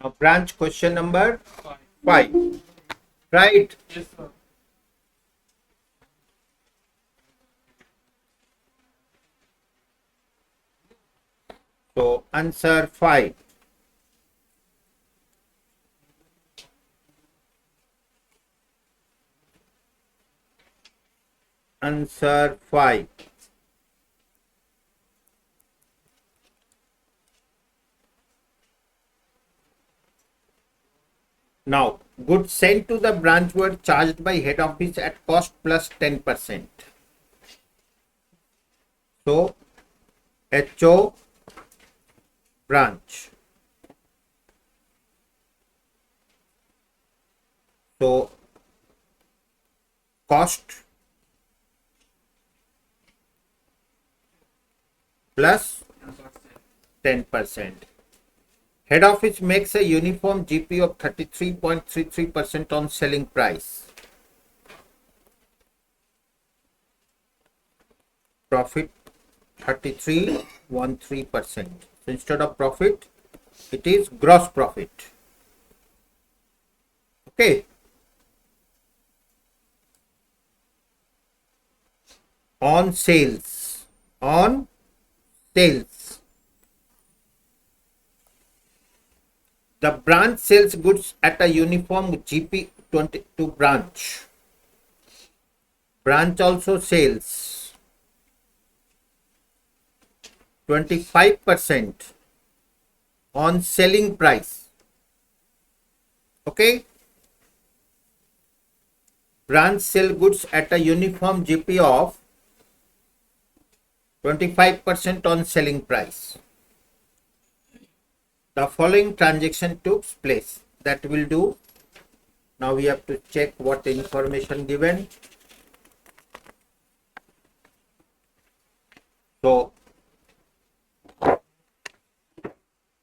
Now branch question number 5. Right? Yes, sir. So answer 5. Answer 5. Now, goods sent to the branch were charged by head office at cost plus 10%. So, HO branch. So, cost plus 10%. Head office makes a uniform GP of 33.33% on selling price. Profit 33.13%. So instead of profit, it is gross profit. Okay. On sales. On sales. The branch sells goods at a uniform GP 22 branch. Branch also sells 25% on selling price. Okay. Branch sell goods at a uniform GP of 25% on selling price. The following transaction took place. That will do. Now we have to check what information given. So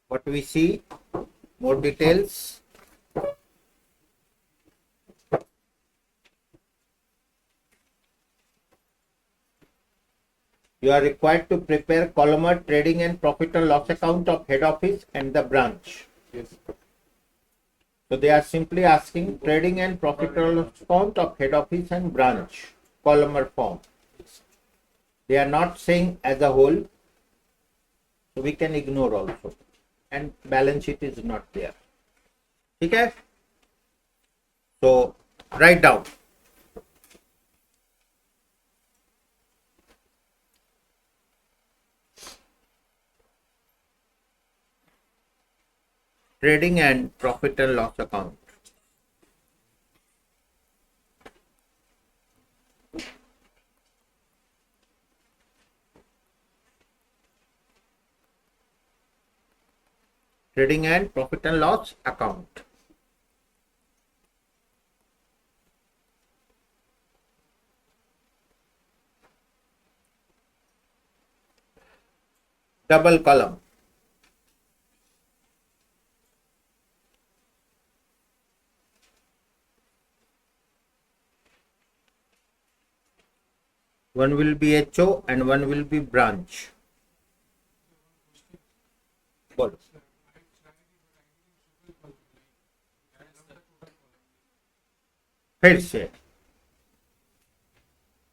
what we see, more details. You are required to prepare column trading and profit and loss account of head office and the branch. Yes. So they are simply asking trading and profit and loss account of head office and branch, column form. They are not saying as a whole, so we can ignore also. And balance sheet is not there. Okay? So write down. Trading and profit and loss account. Trading and profit and loss account. Double column. One will be HO and one will be branch. बोलो. फिर से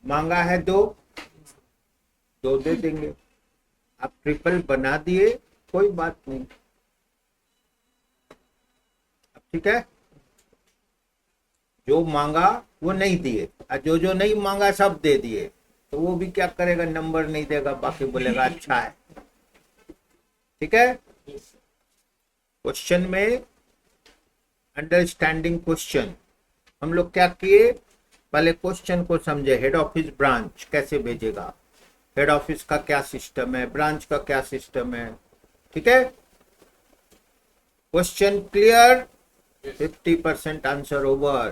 मांगा है दो दे देंगे. आप triple बना दिए, कोई बात नहीं. ठीक है. जो मांगा वो नहीं दिए, और जो नहीं मांगा सब दे दिए, तो वो भी क्या करेगा, नंबर नहीं देगा, बाकी बोलेगा अच्छा है. ठीक है. क्वेश्चन में अंडरस्टैंडिंग क्वेश्चन हम लोग क्या किए, पहले क्वेश्चन को समझे. हेड ऑफिस ब्रांच कैसे भेजेगा, हेड ऑफिस का क्या सिस्टम है, ब्रांच का क्या सिस्टम है. ठीक है. Question clear. 50% answer over.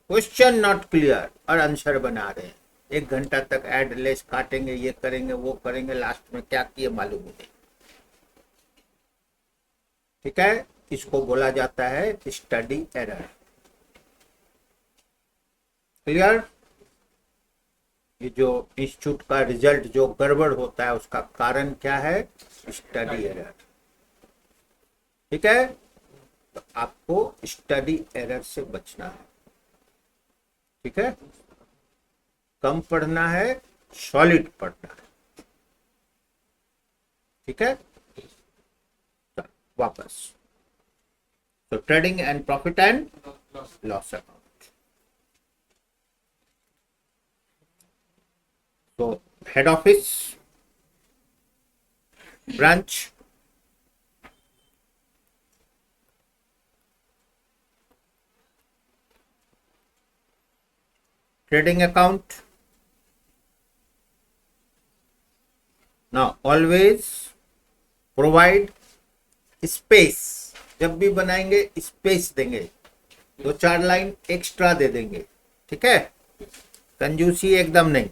Question not clear और आंसर बना रहे हैं. 1 घंटा तक एड लेस काटेंगे, ये करेंगे वो करेंगे, लास्ट में क्या किए मालूम नहीं. ठीक है. इसको बोला जाता है स्टडी एरर. क्लियर. ये जो इंस्टीट्यूट का रिजल्ट जो गड़बड़ होता है उसका कारण क्या है, स्टडी एरर. ठीक है, तो आपको स्टडी एरर से बचना है। ठीक है, कम पढ़ना है, सॉलिड पढ़ना है। ठीक है, वापस तो trading and profit and loss account. तो head office, branch, trading account. Now always provide space, जब भी बनाएंगे स्पेस देंगे, 2-4 लाइन एक्स्ट्रा दे देंगे। ठीक है, कंजूसी एकदम नहीं।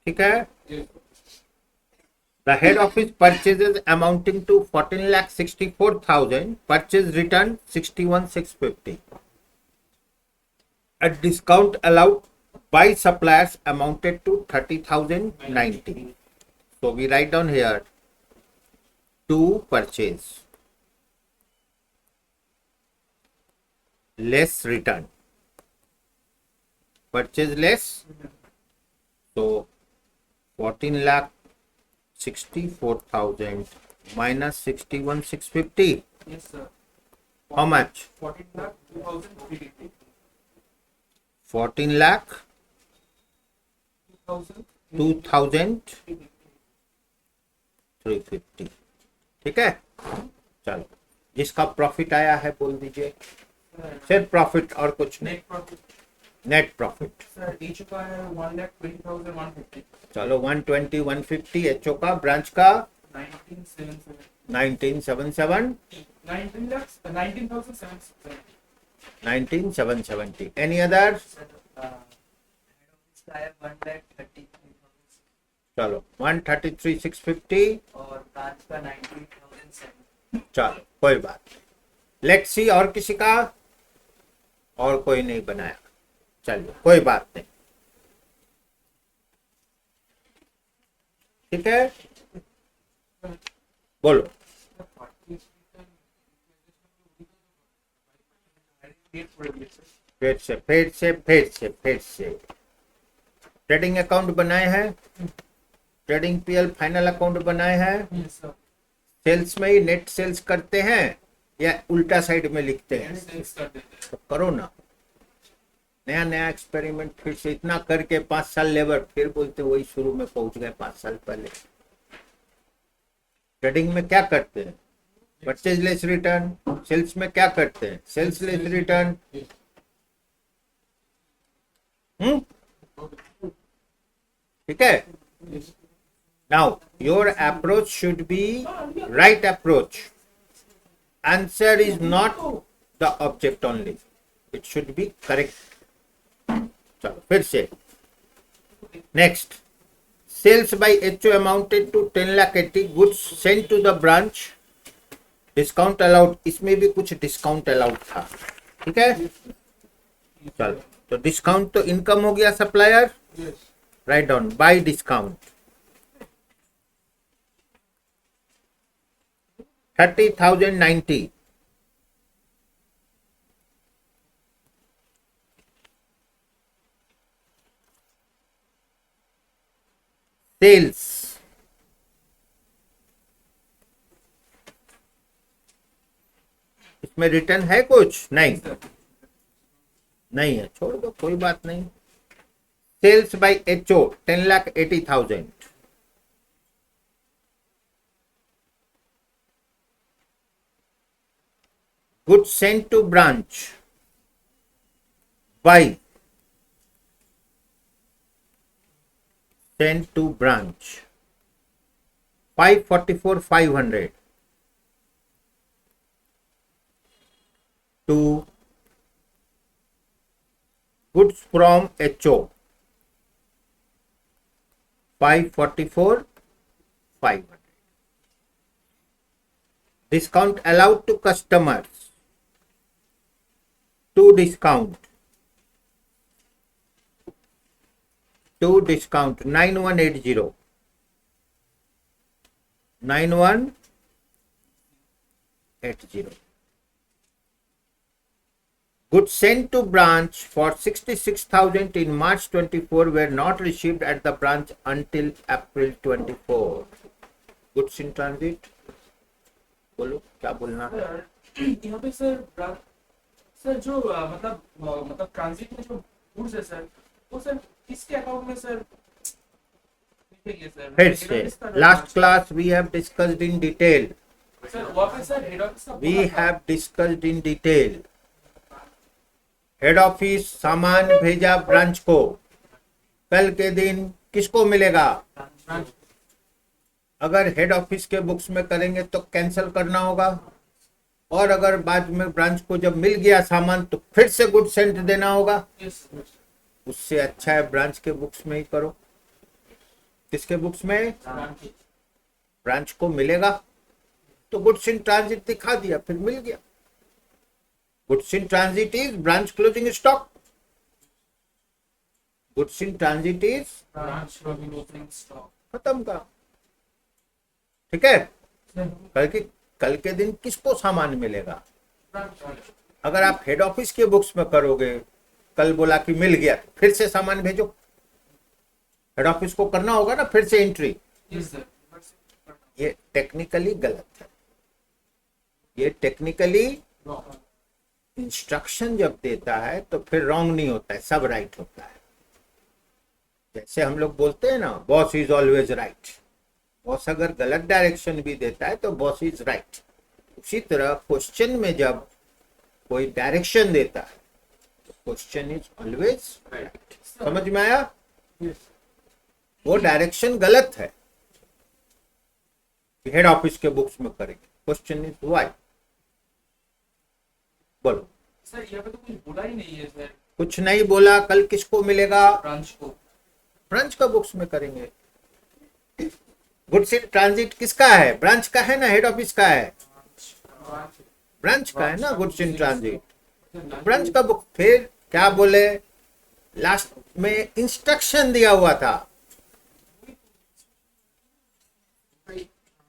ठीक है, the head office purchases amounting to 14,64,000, purchase return 61,650, a discount allowed by suppliers amounted to 30,090. So we write down here to purchase less return, purchase less, so 14,64,000 minus 61,650. Yes, sir. How much? 14 lakh 2,350. 14 lakh 2,000. 2,350. ठीक है, चलो जिसका profit आया है बोल दीजिए। सिर्फ profit और कुछ नहीं। Net profit. Net profit Sir, each का है 1,20,150. चलो 120 150 एचओ का, ब्रांच का 19,770. 1977 19,770. 19770. Any other? चलो 133,650 और ब्रांच का 98,007. चलो कोई बात नहीं। लेट्स सी और किसी का, और कोई नहीं बनाया, चलिए कोई बात नहीं। ठीक है, बोलो। फिर से ट्रेडिंग अकाउंट बनाए हैं, ट्रेडिंग पीएल फाइनल अकाउंट बनाए हैं। Yes, sir. सेल्स में ही नेट सेल्स करते हैं या उल्टा साइड में लिखते हैं? Sales कर देते हैं. तो करो ना, नया नया एक्सपेरिमेंट फिर से। इतना करके 5 साल लेबर, फिर बोलते वही शुरू में पहुंच गए 5 साल पहले। ट्रेडिंग में क्या करते हैं? Purchase less return. सेल्स में क्या करते हैं? Sales less return. ठीक है, now your approach should be right approach. Answer is not the object only, it should be correct. चलो फिर से next. Sales by HO amounted to 10,80,000, goods sent to the branch, discount allowed. इसमें भी कुछ discount allowed था। ठीक है, चलो तो डिस्काउंट तो इनकम हो गया supplier. Yes. Write down by discount 30,090। Sales इसमें रिटर्न है कुछ? नहीं, Sir. नहीं है, छोड़ दो, कोई बात नहीं। Sales by HO 10,80,000, goods sent to branch by sent to branch 544,500 to goods from HO 544,500. Discount allowed to customers to discount 9180 9180. Goods sent to branch for 66,000 in March 24 were not received at the branch until April 24. Goods in transit. बोलो क्या बोलना है? Sir यहाँ पे sir sir जो मतलब transit में जो गुड्स है सर वो सर किसके अकाउंट में सर लिखेंगे सर? फिर से last class we have discussed in detail. Sir वहाँ पे सर हेड ऑफिस का We बोला था। have discussed in detail. Head office सामान भेजा ब्रांच को, कल के दिन किसको मिलेगा? अगर हेड ऑफिस के बुक्स में करेंगे तो कैंसिल करना होगा, और अगर बाद में ब्रांच को जब मिल गया सामान तो फिर से गुड सेंट देना होगा. Yes, sir. उससे अच्छा है ब्रांच के बुक्स में ही करो. किसके बुक्स में? ब्रांच को मिलेगा तो गुड्स इन ट्रांजिट दिखा दिया, फिर मिल गया. Goods in transit is branch closing stock. Goods in transit is Branch closing stock. खत्म का. ठीक है. सर, कल के दिन किसको सामान मिलेगा? branch. अगर आप हेड ऑफिस के बुक्स में करोगे, कल बोला कि मिल गया तो फिर से सामान भेजो. हेड ऑफिस को करना होगा ना फिर से एंट्री. Yes, sir. ये टेक्निकली गलत है. ये टेक्निकली इंस्ट्रक्शन जब देता है तो फिर रॉन्ग नहीं होता है, सब राइट होता है. जैसे हम लोग बोलते हैं ना, boss is always right. Boss अगर गलत डायरेक्शन भी देता है तो बॉस इज राइट. उसी तरह क्वेश्चन में जब कोई डायरेक्शन देता है तो क्वेश्चन इज ऑलवेज राइट. समझ में आया? Yes. वो डायरेक्शन गलत है. हेड ऑफिस के बुक्स में करेंगे. Question is why. बोलो. सर यहाँ पे तो कुछ बोला ही नहीं है सर कुछ नहीं बोला. कल किसको मिलेगा? ब्रांच को. ब्रांच का बुक्स में करेंगे. गुड्स इन ट्रांजिट किसका है? ब्रांच का है ना, हेड ऑफिस का है? ब्रांच का है ना गुड्स इन ट्रांजिट. ब्रांच का बुक. फिर क्या बोले? लास्ट में इंस्ट्रक्शन दिया हुआ था.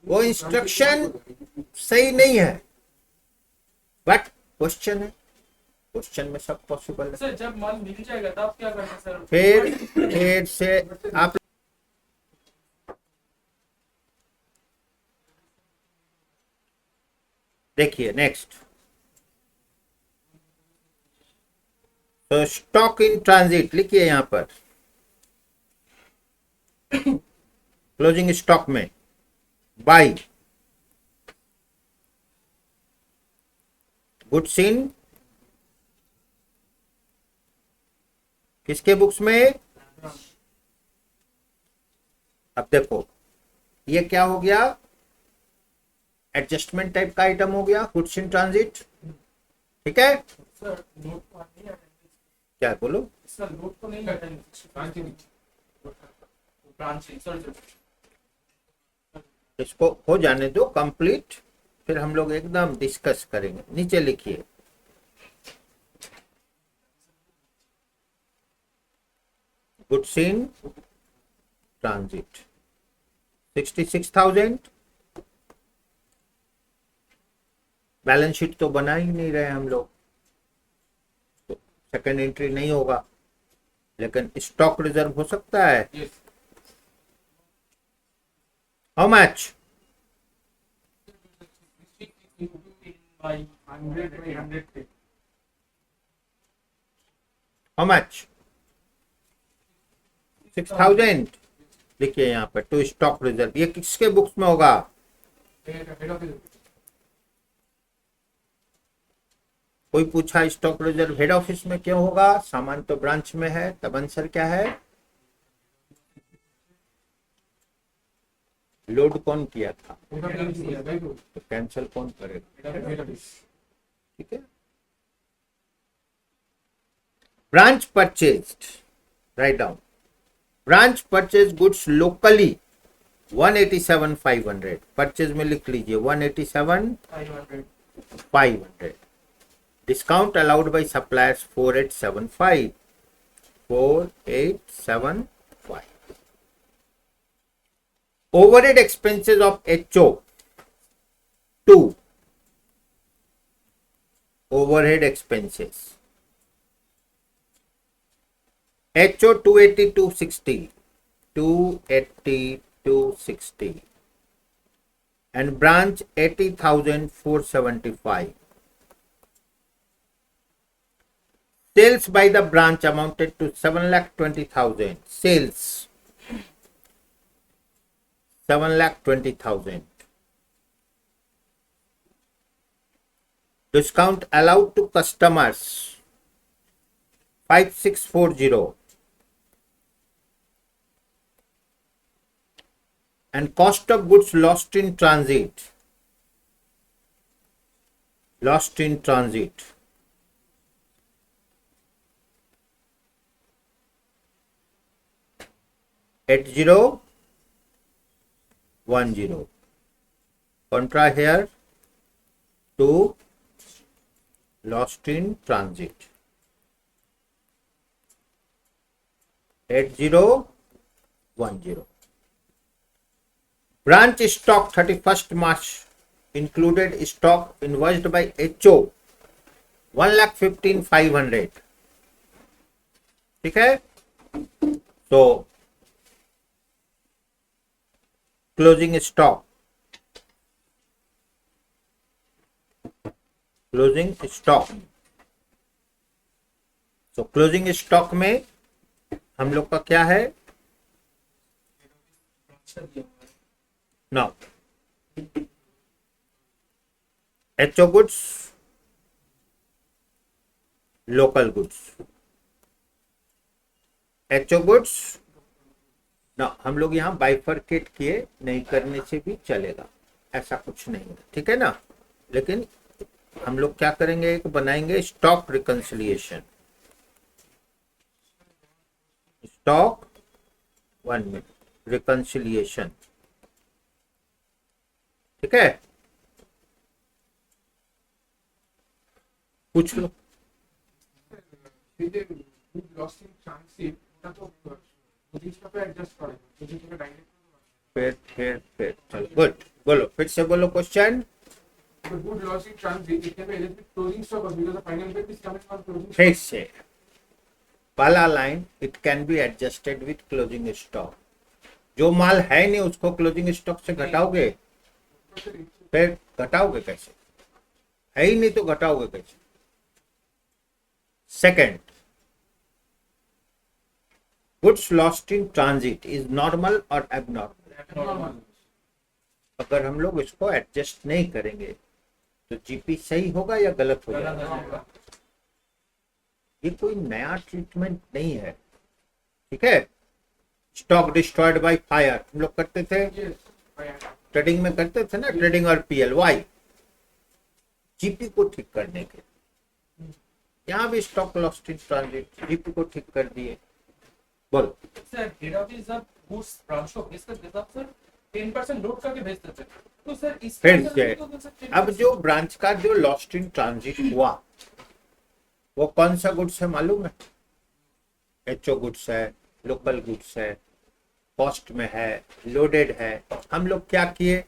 वो इंस्ट्रक्शन सही नहीं है, बट क्वेश्चन है. क्वेश्चन में सब पॉसिबल है. सर जब माल मिल जाएगा तब क्या करना सर? फिर से आप देखिए नेक्स्ट. तो स्टॉक इन ट्रांजिट लिखिए यहां पर. क्लोजिंग स्टॉक में बाई गुड्स इन किसके बुक्स में? अब देखो ये क्या हो गया? एडजस्टमेंट टाइप का आइटम हो गया गुड्स इन ट्रांजिट. ठीक है. सर नोट तो नहीं है. क्या बोलो? सर नोट तो नहीं है. ब्रांच सर इसको हो जाने दो कंप्लीट, फिर हम लोग एकदम डिस्कस करेंगे. नीचे लिखिए goods in transit 66,000. Balance sheet तो बना ही नहीं रहे हम लोग, तो सेकंड एंट्री नहीं होगा, लेकिन स्टॉक रिजर्व हो सकता है. Yes. How much? By 100 by 100. How much? 6,000 लिखिए यहाँ पर टू स्टॉक रिजर्व. ये किसके बुक्स में होगा? Head office. कोई पूछा स्टॉक रिजर्व हेड ऑफिस में क्यों होगा? सामान तो ब्रांच में है. तब आंसर क्या है? लोड कौन किया था? तो कैंसिल कौन करेगा? ठीक है. Branch purchased. Write down. Branch purchase goods locally 187,500. Purchase में लिख लीजिए 187,500. Discount allowed by suppliers 4875. 4875. Overhead expenses of HO 2. Overhead expenses. HO 280 260. 280 260. And branch 80,475. Sales by the branch amounted to 7,20,000. Sales 7,20,000. Discount allowed to customers 5640. And cost of goods lost in transit. Lost in transit. 8010. Contra here to lost in transit. 8010. Branch stock 31st March included stock invoiced by HO 1,15,500. ठीक है? So closing stock. Closing stock. So closing stock में हम लोग का क्या है? Now HO goods, local goods. HO goods ना हम लोग यहाँ बाइफरकेट किए, नहीं करने से भी चलेगा, ऐसा कुछ नहीं है, ठीक है ना। लेकिन हम लोग क्या करेंगे, एक बनाएंगे stock reconciliation. Stock 1 minute reconciliation, ठीक है। पूछ लो। फिर चलो गुड, बोलो फिर से बोलो क्वेश्चन। फिर से पहला line, it can be adjusted with closing stock. जो माल है नहीं उसको क्लोजिंग स्टॉक से घटाओगे, फिर घटाओगे कैसे? है ही नहीं तो घटाओगे कैसे? Second, goods lost in transit is normal और एबनॉर्मल। अगर हम लोग इसको एडजस्ट नहीं करेंगे तो जीपी सही होगा या गलत होगा? ये कोई नया ट्रीटमेंट नहीं है, ठीक है। स्टॉक डिस्ट्रॉयड बाय फायर हम लोग करते थे, ट्रेडिंग में करते थे ना, ट्रेडिंग और पीएल। वाई? जीपी को ठीक करने के। यहाँ भी stock lost in transit, GP को ठीक कर दिए। बोलो सर, हेड ऑफिस जब गुड्स ब्रांच को भेज करते तब सर 10% लोड करके भेजते थे, तो सर इस फिर से अब जो ब्रांच का जो लॉस्ट इन ट्रांजिट हुआ वो कौन सा गुड्स है मालूम है? एचओ गुड्स है, लोकल गुड्स है, कॉस्ट में है, लोडेड है। हम लोग क्या किए,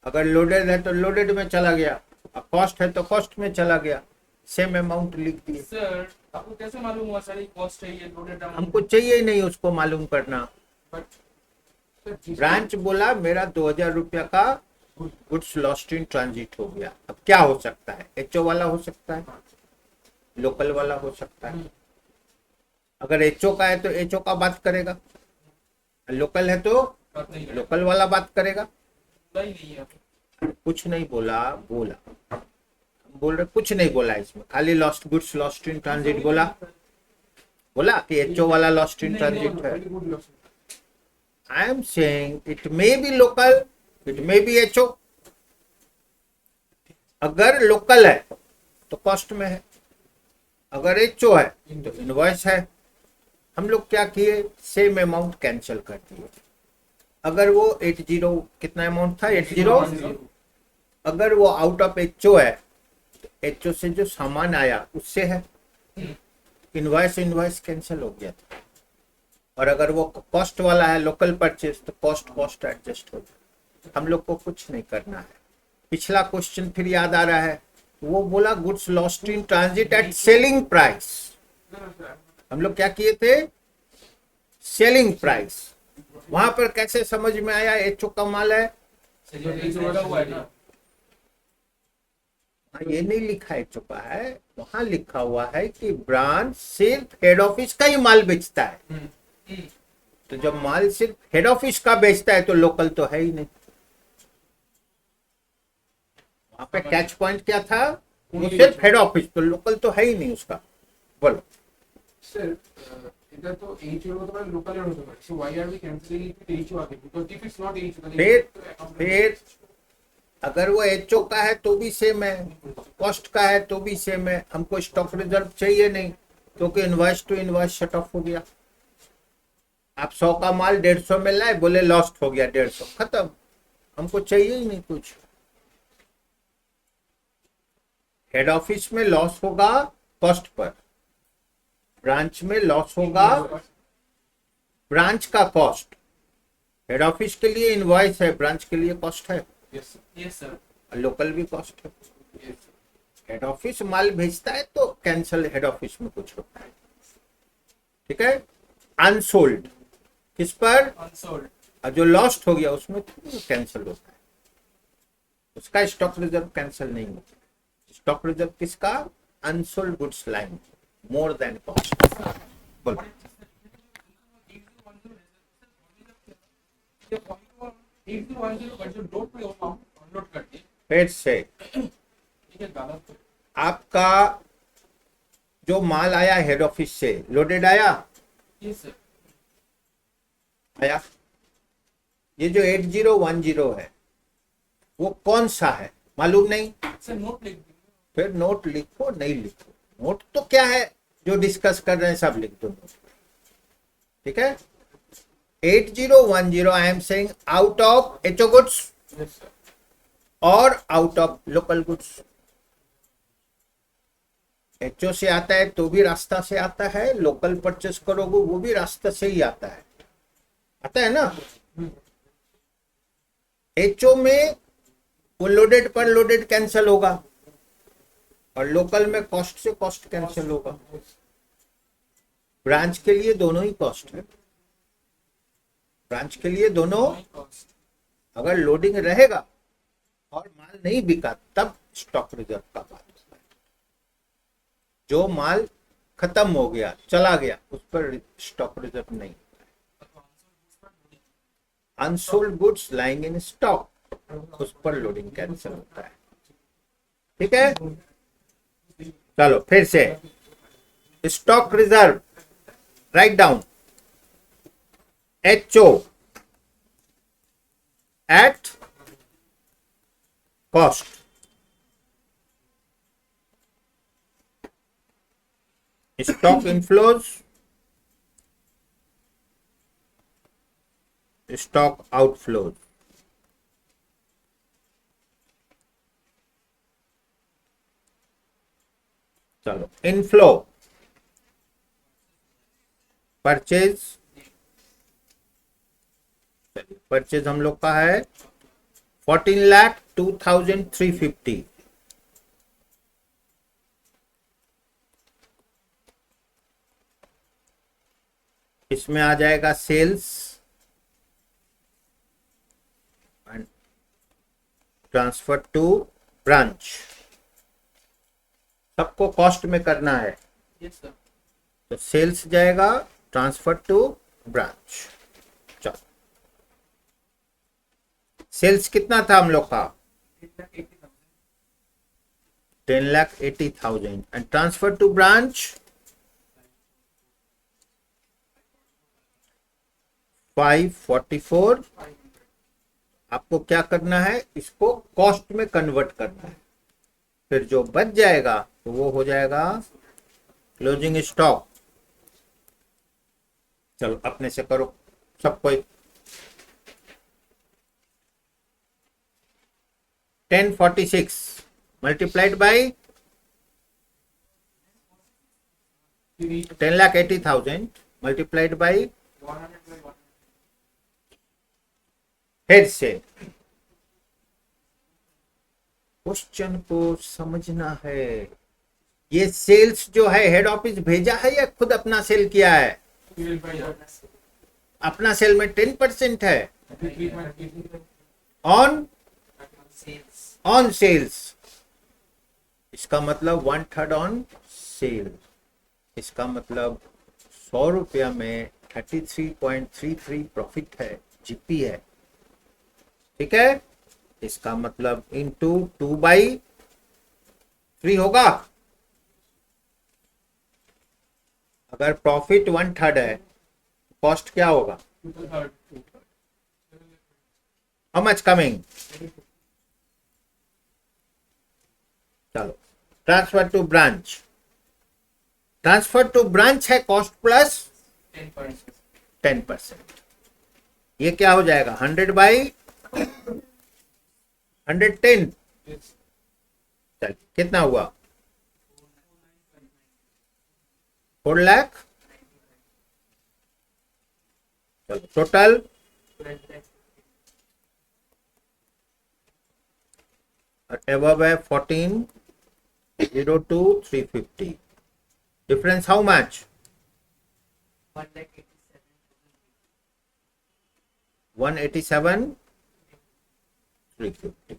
अगर लोडेड है तो लोडेड में चला गया, कॉस्ट है तो कॉस्ट में चला गया, सेम अमाउंट लिख दिए। सर आपको कैसे मालूम हुआ सर ये कॉस्ट है, ये लोडेड अमाउंट? हमको चाहिए ही नहीं उसको मालूम करना। बट ब्रांच बोला मेरा 2000 रुपया का गुड्स लॉस्ट इन ट्रांजिट हो गया। अब क्या हो सकता है? एचओ वाला हो सकता है, लोकल वाला हो सकता है। अगर एचओ का है तो एचओ का बात करेगा, लोकल है तो बात नहीं है, लोकल वाला बात करेगा। नहीं है। कुछ नहीं बोला, बोल रहे कुछ नहीं बोला इसमें, खाली lost goods lost in transit बोला कि एचओ वाला लॉस्ट इन ट्रांजिट है। आई am saying it may be local, it may be HO. अगर लोकल है तो कॉस्ट में है, अगर एचओ है तो इनवॉइस है। हम लोग क्या किए, सेम अमाउंट कैंसिल कर दिए। अगर वो 80 कितना अमाउंट था, 80, अगर वो आउट ऑफ एचओ है तो एचओ से जो सामान आया उससे है, इनवॉइस कैंसिल हो गया था। और अगर वो कॉस्ट वाला है लोकल परचेज तो कॉस्ट एडजस्ट हो जाए। हम लोग को कुछ नहीं करना है। पिछला क्वेश्चन फिर याद आ रहा है, वो बोला goods lost in transit at selling price. हम लोग क्या किए थे, सेलिंग प्राइस। वहां पर कैसे समझ में आया एचओ का माल है? ये नहीं लिखा एचओ का है, वहां लिखा हुआ है कि ब्रांच सिर्फ हेड ऑफिस का ही माल बेचता है। तो जब माल सिर्फ हेड ऑफिस का बेचता है तो लोकल तो है ही नहीं। वहां पे कैच पॉइंट क्या था, वो सिर्फ हेड ऑफिस, तो लोकल तो है ही नहीं उसका। बोलो सर, इधर तो एच होगा तो लोकल होगा, so why are we cancelling it H आगे? Because if it's not H फिर अगर वो एचओ का है तो भी सेम है, कॉस्ट का है तो भी सेम है। हमको स्टॉक रिजर्व चाहिए नहीं, क्योंकि invoice to invoice shut off हो गया। आप 100 का माल 150 में लाए, बोले लॉस्ट हो गया 150, खत्म। हमको चाहिए ही नहीं कुछ। हेड ऑफिस में लॉस होगा कॉस्ट पर, ब्रांच में लॉस होगा ब्रांच का कॉस्ट। हेड ऑफिस के लिए इनवॉइस है, ब्रांच के लिए कॉस्ट है, यस सर, लोकल भी कॉस्ट है। हेड ऑफिस माल भेजता है तो कैंसल हेड ऑफिस में कुछ होता है, ठीक है। अनसोल्ड किस पर, अनसोल्ड, और जो लॉस्ट हो गया उसमें कैंसिल होता है, उसका स्टॉक रिजर्व कैंसिल नहीं होता। स्टॉक रिजर्व किसका, unsold goods line more than cost. बोलो फिर से, आपका जो माल आया हेड ऑफिस से लोडेड आया, आया। ये जो 8010 है वो कौन सा है मालूम नहीं, फिर नोट लिखो, नहीं लिखो नोट तो क्या है, जो डिस्कस कर रहे हैं सब लिख दो नोट, ठीक है। 8010 I am saying out of HO goods और out of local goods. HO से आता है तो भी रास्ता से आता है, लोकल परचेस करोगे वो भी रास्ता से ही आता है ना। एचओ में वो लोडेड पर लोडेड कैंसिल होगा, और लोकल में कॉस्ट से कॉस्ट कैंसिल होगा। ब्रांच के लिए दोनों ही कॉस्ट है, ब्रांच के लिए दोनों। अगर लोडिंग रहेगा और माल नहीं बिका तब स्टॉक रिजर्व का बात होता है। जो माल खत्म हो गया चला गया उस पर स्टॉक रिजर्व नहीं। Unsold goods lying in stock, उस पर लोडिंग कैंसिल होता है, ठीक है। चलो फिर से, stock reserve write down, HO at cost, stock inflows, stock outflows. चलो इनफ्लो, परचेज, परचेज हम लोग का है 14,02,350। इसमें आ जाएगा sales and transfer to branch, सबको कॉस्ट में करना है। तो सेल्स जाएगा ट्रांसफर टू ब्रांच। चलो सेल्स कितना था हम लोग का, 10,80,000 एंड ट्रांसफर टू ब्रांच 544। आपको क्या करना है, इसको कॉस्ट में कन्वर्ट करना है, फिर जो बच जाएगा तो वो हो जाएगा क्लोजिंग स्टॉक। चलो अपने से करो सब कोई। 1046 multiplied by 10,80,000 multiplied by 100 by 100. Head sale. Question को समझना है। ये सेल्स जो है हेड ऑफिस भेजा है या खुद अपना सेल किया है? Divided by अपना सेल में 10% है ऑन Sales. On sales. इसका मतलब 1/3 ऑन सेल। इसका मतलब 100 रुपया में 33.33 प्रॉफिट है, जीपी है। ठीक है, इसका मतलब इंटू 2/3 होगा। अगर प्रॉफिट 1/3 है, कॉस्ट क्या होगा? 2/3. How much coming? चलो, transfer to branch. Transfer to branch है कॉस्ट प्लस 10%. 10%। ये क्या हो जाएगा? 100/110। Yes. चल, कितना हुआ? 4 लाख। चलो, टोटल 12 above है 14,02,350। Difference how much? 187,350।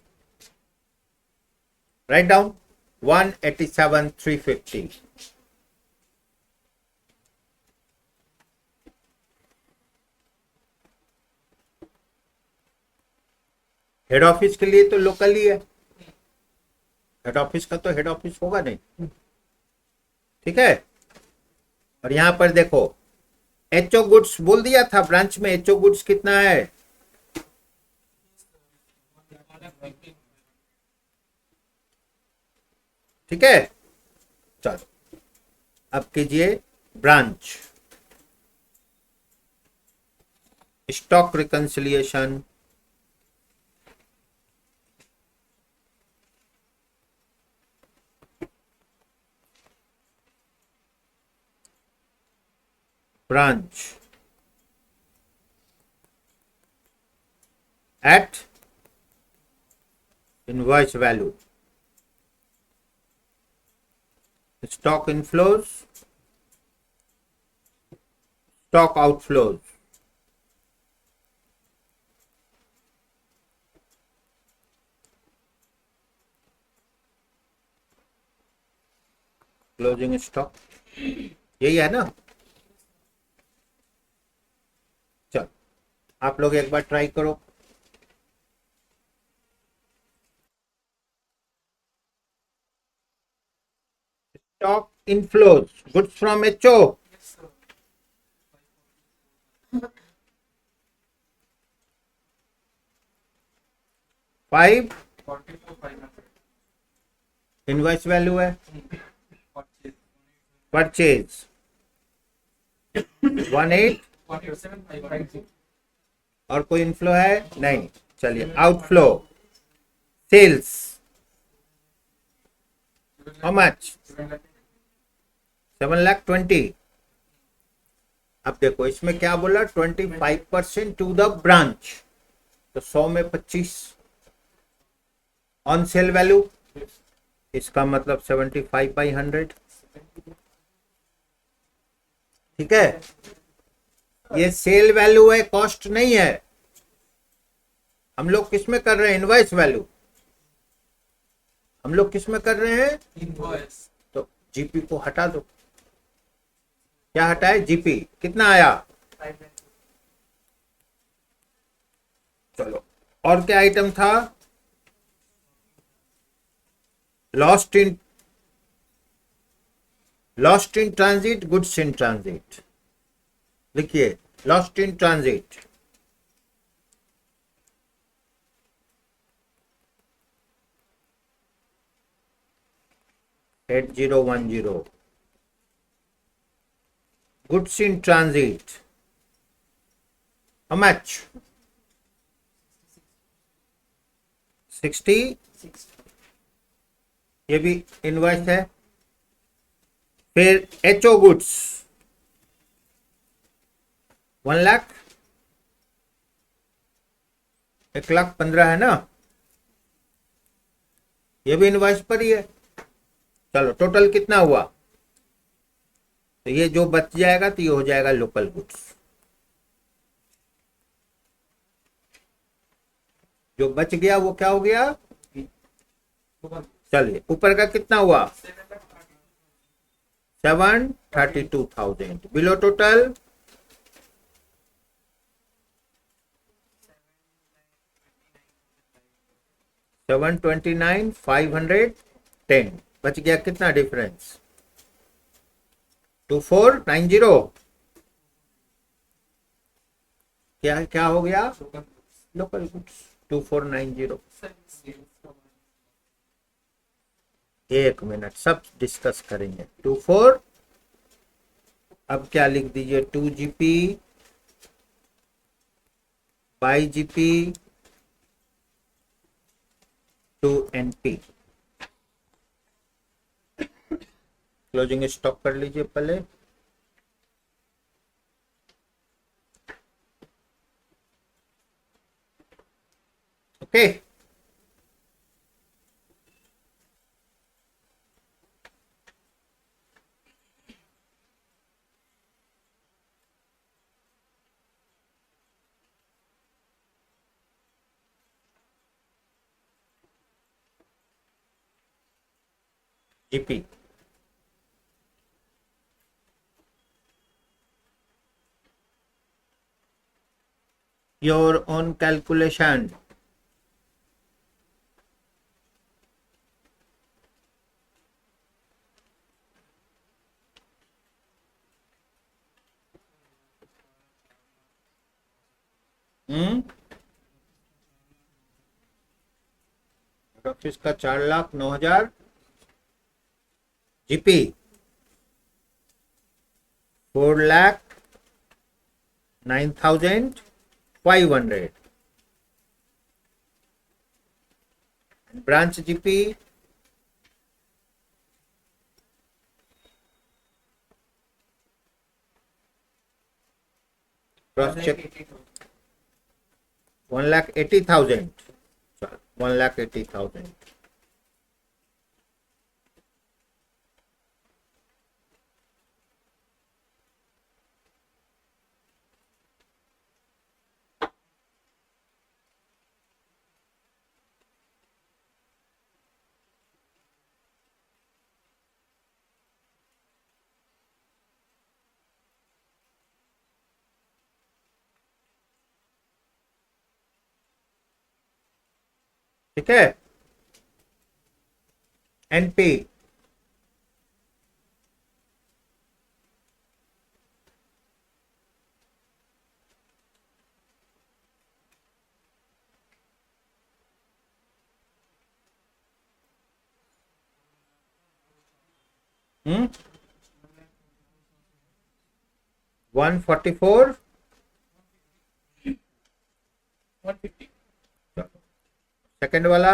Write down 187,350। Head office के लिए तो लोकल ही है, हेड ऑफिस का तो हेड ऑफिस होगा नहीं। ठीक है, और यहां पर देखो एचओ गुड्स बोल दिया था, ब्रांच में एचओ गुड्स कितना है? ठीक है, चलो अब कीजिए branch stock reconciliation. branch at invoice value, stock inflows, stock outflows, closing stock, यही है ना? चलो आप लोग एक बार ट्राई करो। Stock inflows goods from HO Yes, sir. 5 44,500. Invoice value है। Purchase. परचेज 18 187,500. और कोई इनफ्लो है नहीं। चलिए आउटफ्लो सेल्स हाउ मच? 7,20,000। अब देखो इसमें क्या बोला? 25% टू द ब्रांच, तो 100 में 25 ऑन सेल वैल्यू। इसका मतलब 75/100। ठीक है, ये सेल वैल्यू है, कॉस्ट नहीं है। हम लोग किस में कर रहे हैं? Invoice value. हम लोग किस में कर रहे हैं? Invoice. तो जीपी को हटा दो। क्या हटाए? जीपी कितना आया? 5 lakh. चलो, और क्या आइटम था? Lost in transit, goods in transit. लिखिए lost in transit. $8010 goods in transit how much? 60। 6. ये भी इनवॉइस है। फिर HO गुड्स 1 लाख, 1,15,000 है ना, ये भी इनवॉइस पर ही है। चलो टोटल कितना हुआ, तो ये जो बच जाएगा तो ये हो जाएगा लोकल गुड्स। जो बच गया वो क्या हो गया, चलिए ऊपर का कितना हुआ 732,000, बिलो टोटल 729,510, बच गया कितना डिफरेंस 2490, क्या क्या हो गया लोकल गुड्स 2490। एक मिनट सब डिस्कस करेंगे। 24, अब क्या लिख दीजिए 2GP by GP 2NP। Closing stock कर लीजिए पहले। Okay GP your own calculation। Office का 4,09,000, GP 4,09,500, branch GP cross check 1,80,000, 1,80,000। ठीक है, NP हम्म 144, 150, सेकंड वाला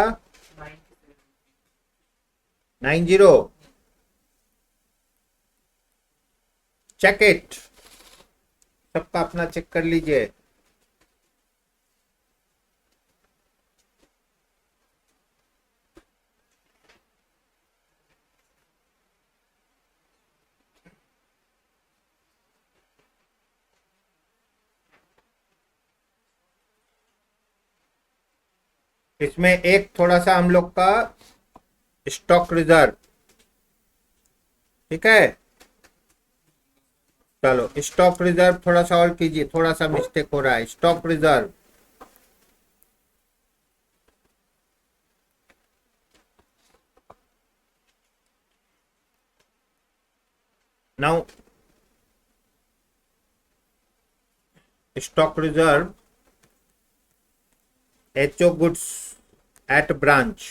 90, चेक इट, सबका अपना चेक कर लीजिए। इसमें एक थोड़ा सा हम लोग का स्टॉक रिजर्व, ठीक है, चलो स्टॉक रिजर्व थोड़ा सा और कीजिए, थोड़ा सा मिस्टेक हो रहा है। Stock reserve now, stock reserve HO goods at branch,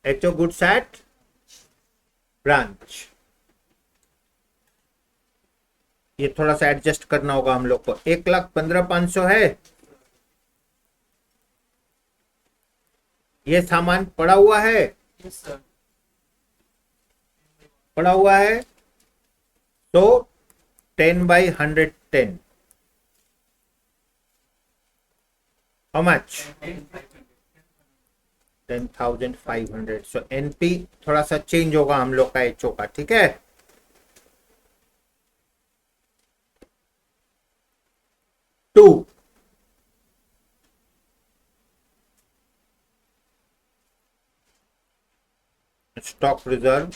HO goods at branch, ये थोड़ा सा एडजस्ट करना होगा हम लोग को। 1,15,500 है, ये सामान पड़ा हुआ है, yes sir, पड़ा हुआ है, तो 10/110, हाउ मच? 10,500. सो एनपी थोड़ा सा चेंज होगा हम लोग का एचओ का, ठीक है। टू, स्टॉक रिजर्व,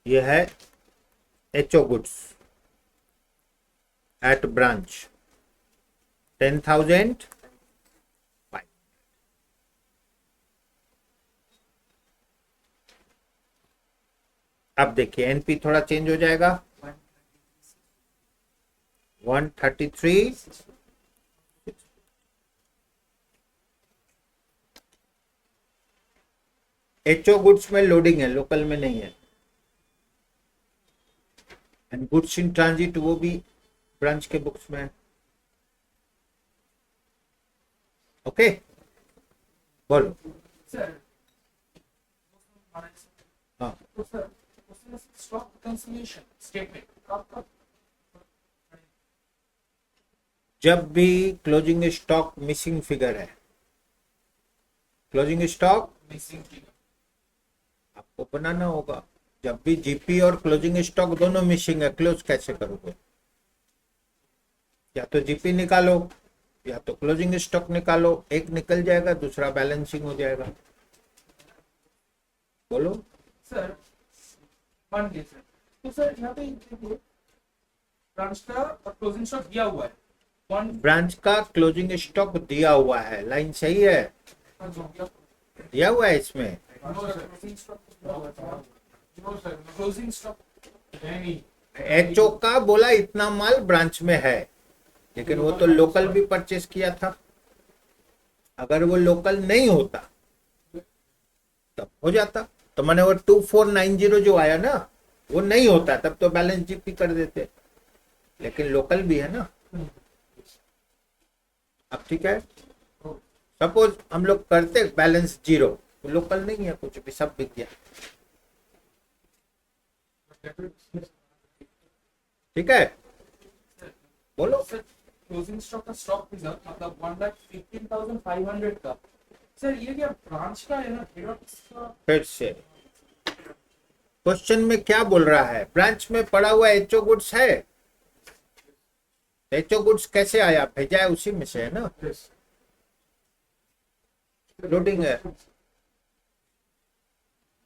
यह है एचओ गुड्स एट ब्रांच 10,000। अब देखिए एनपी थोड़ा चेंज हो जाएगा, 133। एचओ गुड्स में लोडिंग है, लोकल में नहीं है। एंड गुड्स इन ट्रांजिट वो भी ब्रांच के बुक्स में है। ओके, बोलो। सर हाँ, तो सर उसमें स्टॉक कंसोलिडेशन स्टेटमेंट कब जब भी क्लोजिंग स्टॉक मिसिंग फिगर है, क्लोजिंग स्टॉक मिसिंग की आपको बनाना होगा। जब भी जीपी और क्लोजिंग स्टॉक दोनों मिसिंग है, क्लोज कैसे करोगे? या तो जीपी निकालो या तो क्लोजिंग स्टॉक निकालो, एक निकल जाएगा दूसरा बैलेंसिंग हो जाएगा। बोलो। सर मान लीजिए सर, तो सर यहाँ पे देखिए ब्रांच का क्लोजिंग स्टॉक दिया हुआ है वन ब्रांच का क्लोजिंग स्टॉक दिया हुआ है, लाइन सही है, दिया हुआ है इसमें। क्लोजिंग स्टॉक एचओ का बोला इतना माल ब्रांच में है, लेकिन वो तो लोकल भी परचेस किया था। अगर वो लोकल नहीं होता तब हो जाता, तो मैंने वो 2490 जो आया ना, वो नहीं होता तब तो बैलेंस जीपी कर देते, लेकिन लोकल भी है ना। अब ठीक है, सपोज हम लोग करते बैलेंस जीरो, तो लोकल नहीं है कुछ भी, सब बिक गया, ठीक है। बोलो। सर क्लोजिंग स्टॉक का स्टॉक रिजर्व मतलब 1,15,500 का सर, ये क्या ब्रांच का है ना, हेड ऑफिस का? फिर से क्वेश्चन में क्या बोल रहा है? ब्रांच में पड़ा हुआ एचओ गुड्स है, एचओ गुड्स कैसे आया? भेजा है उसी में से है ना, लोडिंग है।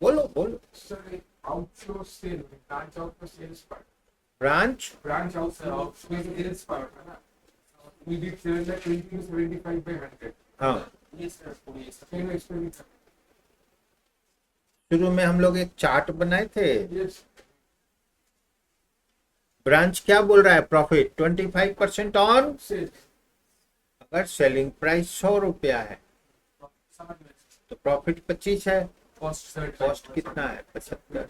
बोलो बोलो। Sorry, outflow sale, branch outflow sales part. Branch Branch outflow sales part, है ना? We did 720 to 75 by 100. हाँ, ये सर पूरी सर Same expenditure. शुरू में हम लोग एक चार्ट बनाए थे। Yes. ब्रांच क्या बोल रहा है? Profit 25% on, Sales. अगर सेलिंग प्राइस 100 रुपया है समझ में तो प्रॉफिट 25 है, कॉस्ट सर कॉस्ट कितना है? 75।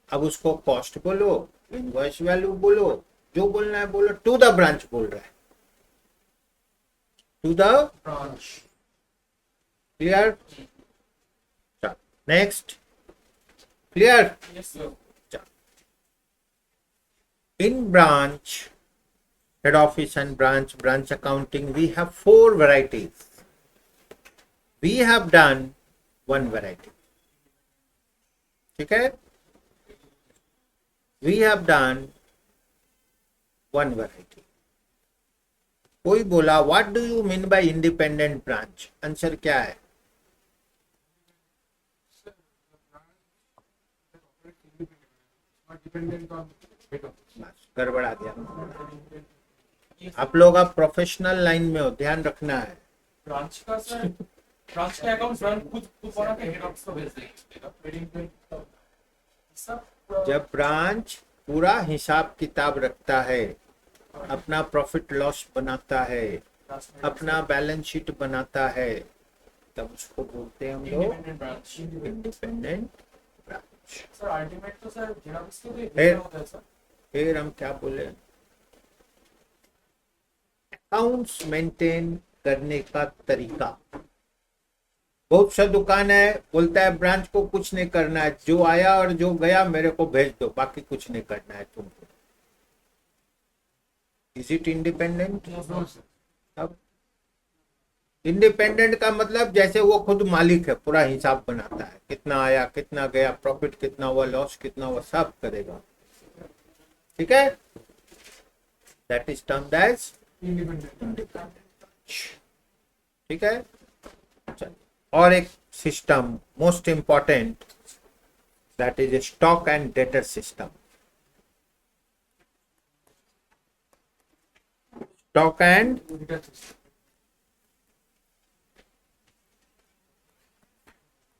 अब उसको कॉस्ट बोलो, इनवॉइस वैल्यू बोलो, जो बोलना है बोलो, टू द ब्रांच बोल रहा है, to the branch. Clear. Next, clear. Yes sir. In branch, head office and branch accounting, we have 4 varieties. We have done 1 variety. ठीक है? We have done 1 variety. कोई बोला what do you mean by independent branch? Answer क्या है? Not dependent on head office. बस गड़बड़ा गया। आप लोग अब प्रोफेशनल लाइन में हो, ध्यान रखना है। ब्रांच का सर, ब्रांच का अकाउंट ब्रांच खुद बना के हेड ऑफिस को भेज देंगे सब। जब ब्रांच पूरा हिसाब किताब रखता है, अपना प्रॉफिट लॉस बनाता है, अपना बैलेंस शीट बनाता है, तब उसको बोलते हैं हम लोग independent branch. Independent branch. Sir ultimate तो सर हेड ऑफिस को भी फिर? भेजना होता है सर। फिर हम क्या बोले? अकाउंट्स मेंटेन करने का तरीका। बहुत सा दुकान है, बोलता है ब्रांच को कुछ नहीं करना है, जो आया और जो गया मेरे को भेज दो, बाकी कुछ नहीं करना है तुमको। Is it independent? अब इंडिपेंडेंट का मतलब जैसे वो खुद मालिक है, पूरा हिसाब बनाता है, कितना आया कितना गया, प्रॉफिट कितना हुआ, लॉस कितना हुआ, सब करेगा। ठीक है, that is termed as independent. ठीक है। चलिए, और एक system most important, that is stock and debtor system. Stock and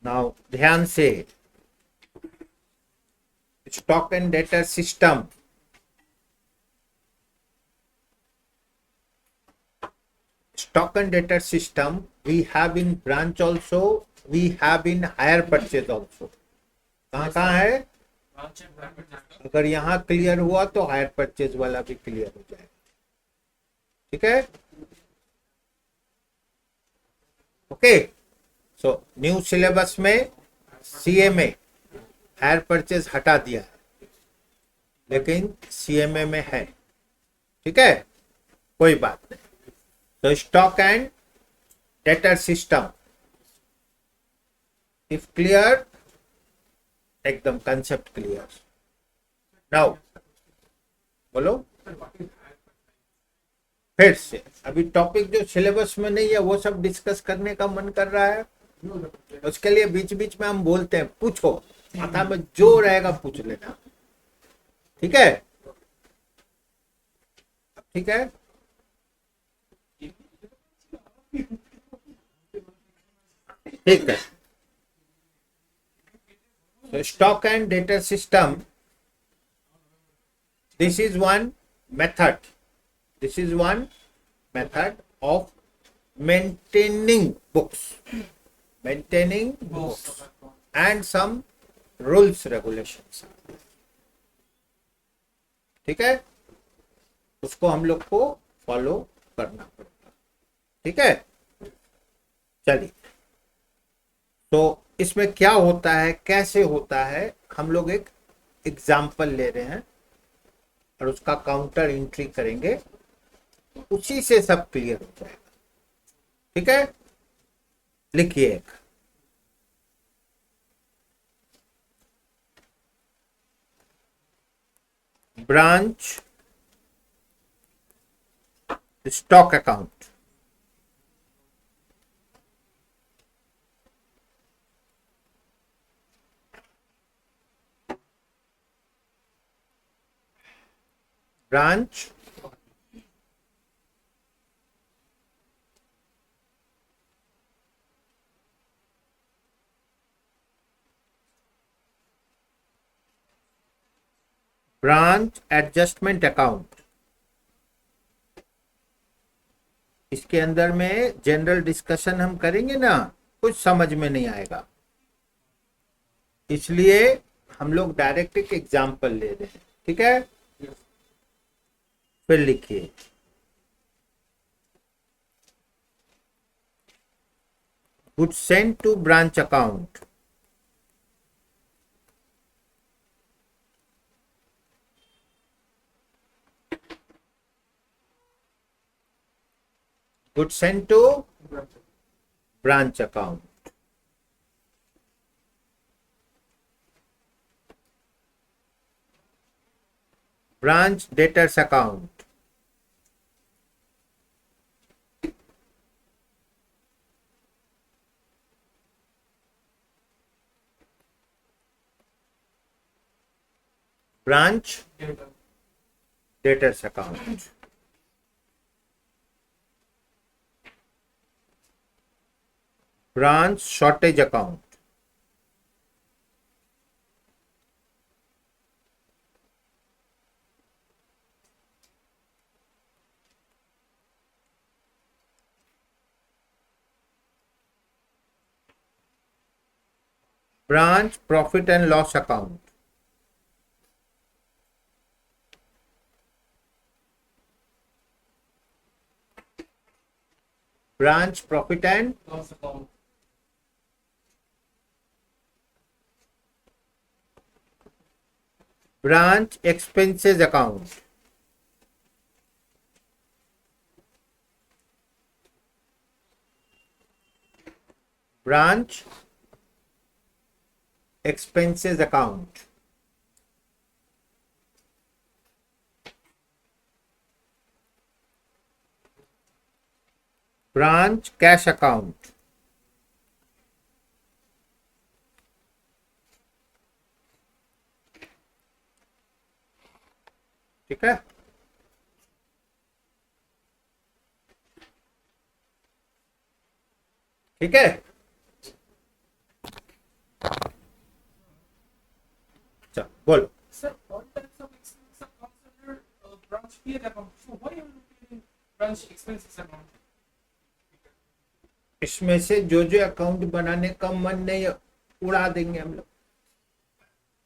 now ध्यान से, stock and debtor system stock and debtor system we have in branch also, we have in hire purchase also। कहाँ कहाँ है? अगर यहाँ clear हुआ तो hire purchase वाला भी क्लियर हो जाएगा। ठीक है, ओके। सो न्यू सिलेबस में सीएमए हायर परचेज हटा दिया है, लेकिन सीएमए में है। ठीक है, कोई बात नहीं। तो stock and debtor system if clear, एकदम कंसेप्ट क्लियर। नाउ बोलो फिर से, अभी टॉपिक जो सिलेबस में नहीं है वो सब डिस्कस करने का मन कर रहा है, उसके लिए बीच बीच में हम बोलते हैं पूछो, माथा में जो रहेगा पूछ लेना। ठीक है, ठीक है। ठीक है, so stock and data system, this is one method, this is one method of maintaining books, and some rules regulations। ठीक है, उसको हम लोग को फॉलो करना पड़ेगा। ठीक है, चलिए। तो इसमें क्या होता है, कैसे होता है, हम लोग एक एग्जाम्पल ले रहे हैं और उसका काउंटर एंट्री करेंगे, उसी से सब क्लियर हो जाएगा। ठीक है, लिखिए एक, branch stock account. branch branch adjustment account. इसके अंदर में जनरल डिस्कशन हम करेंगे ना, कुछ समझ में नहीं आएगा, इसलिए हम लोग डायरेक्ट एक एग्जाम्पल ले रहे हैं। ठीक है, फिर लिखिए good send to branch account, good send to branch account. Branch debtors account, branch debtors account, branch shortage account, branch profit and loss account, branch profit and loss account, branch expenses account, branch expenses account, branch cash account, ठीक है। ठीक है, चल बोलो। Sir, all types of expenses are considered branch PL account. So why are you looking in branch expenses account? इसमें से जो जो अकाउंट बनाने का मन नहीं है, उड़ा देंगे हम लोग।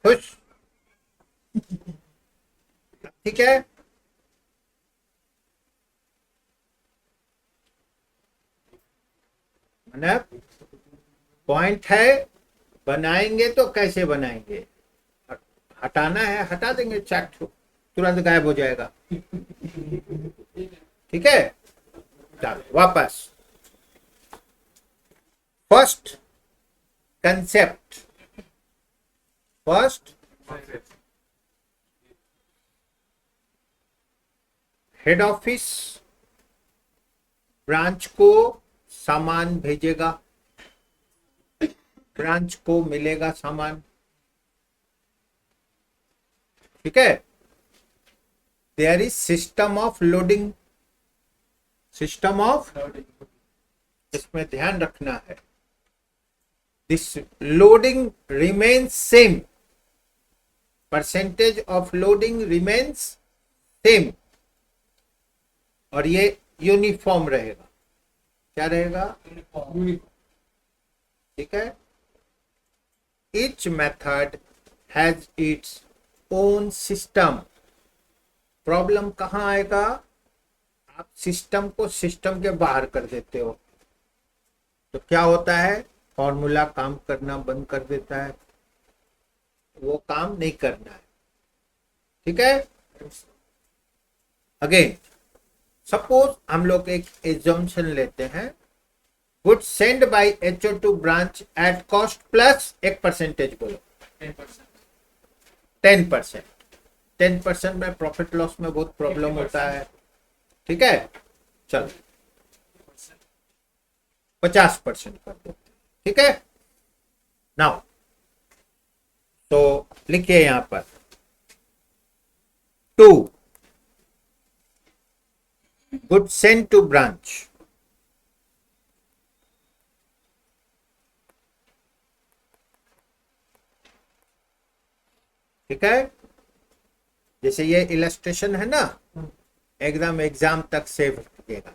खुश? ठीक है, मतलब पॉइंट है, बनाएंगे तो कैसे बनाएंगे, हटाना है हटा देंगे, चैट तुरंत गायब हो जाएगा। ठीक है, चलो वापस। First concept, first head office branch को सामान भेजेगा, ब्रांच को मिलेगा सामान। ठीक है, there is system of loading, system of, इसमें ध्यान रखना है, this loading remains same, percentage of loading remains same, और ये यूनिफॉर्म रहेगा। क्या रहेगा? ठीक है, each method has its own system। Problem कहाँ आएगा? आप सिस्टम को सिस्टम के बाहर कर देते हो तो क्या होता है, फॉर्मूला काम करना बंद कर देता है, वो काम नहीं करना है। ठीक है, अगेन सपोज हम लोग एक एजम्पशन लेते हैं, good send by HO to branch at cost plus एक परसेंटेज बोलो, 10%। 10% में प्रॉफिट लॉस में बहुत प्रॉब्लम होता है। ठीक है, चलो 50% कर देते। ठीक है, नाउ तो लिखिए यहां पर 2 गुड सेंड टू ब्रांच, ठीक है। जैसे ये इलस्ट्रेशन है ना, एकदम एग्जाम तक सेव रखिएगा।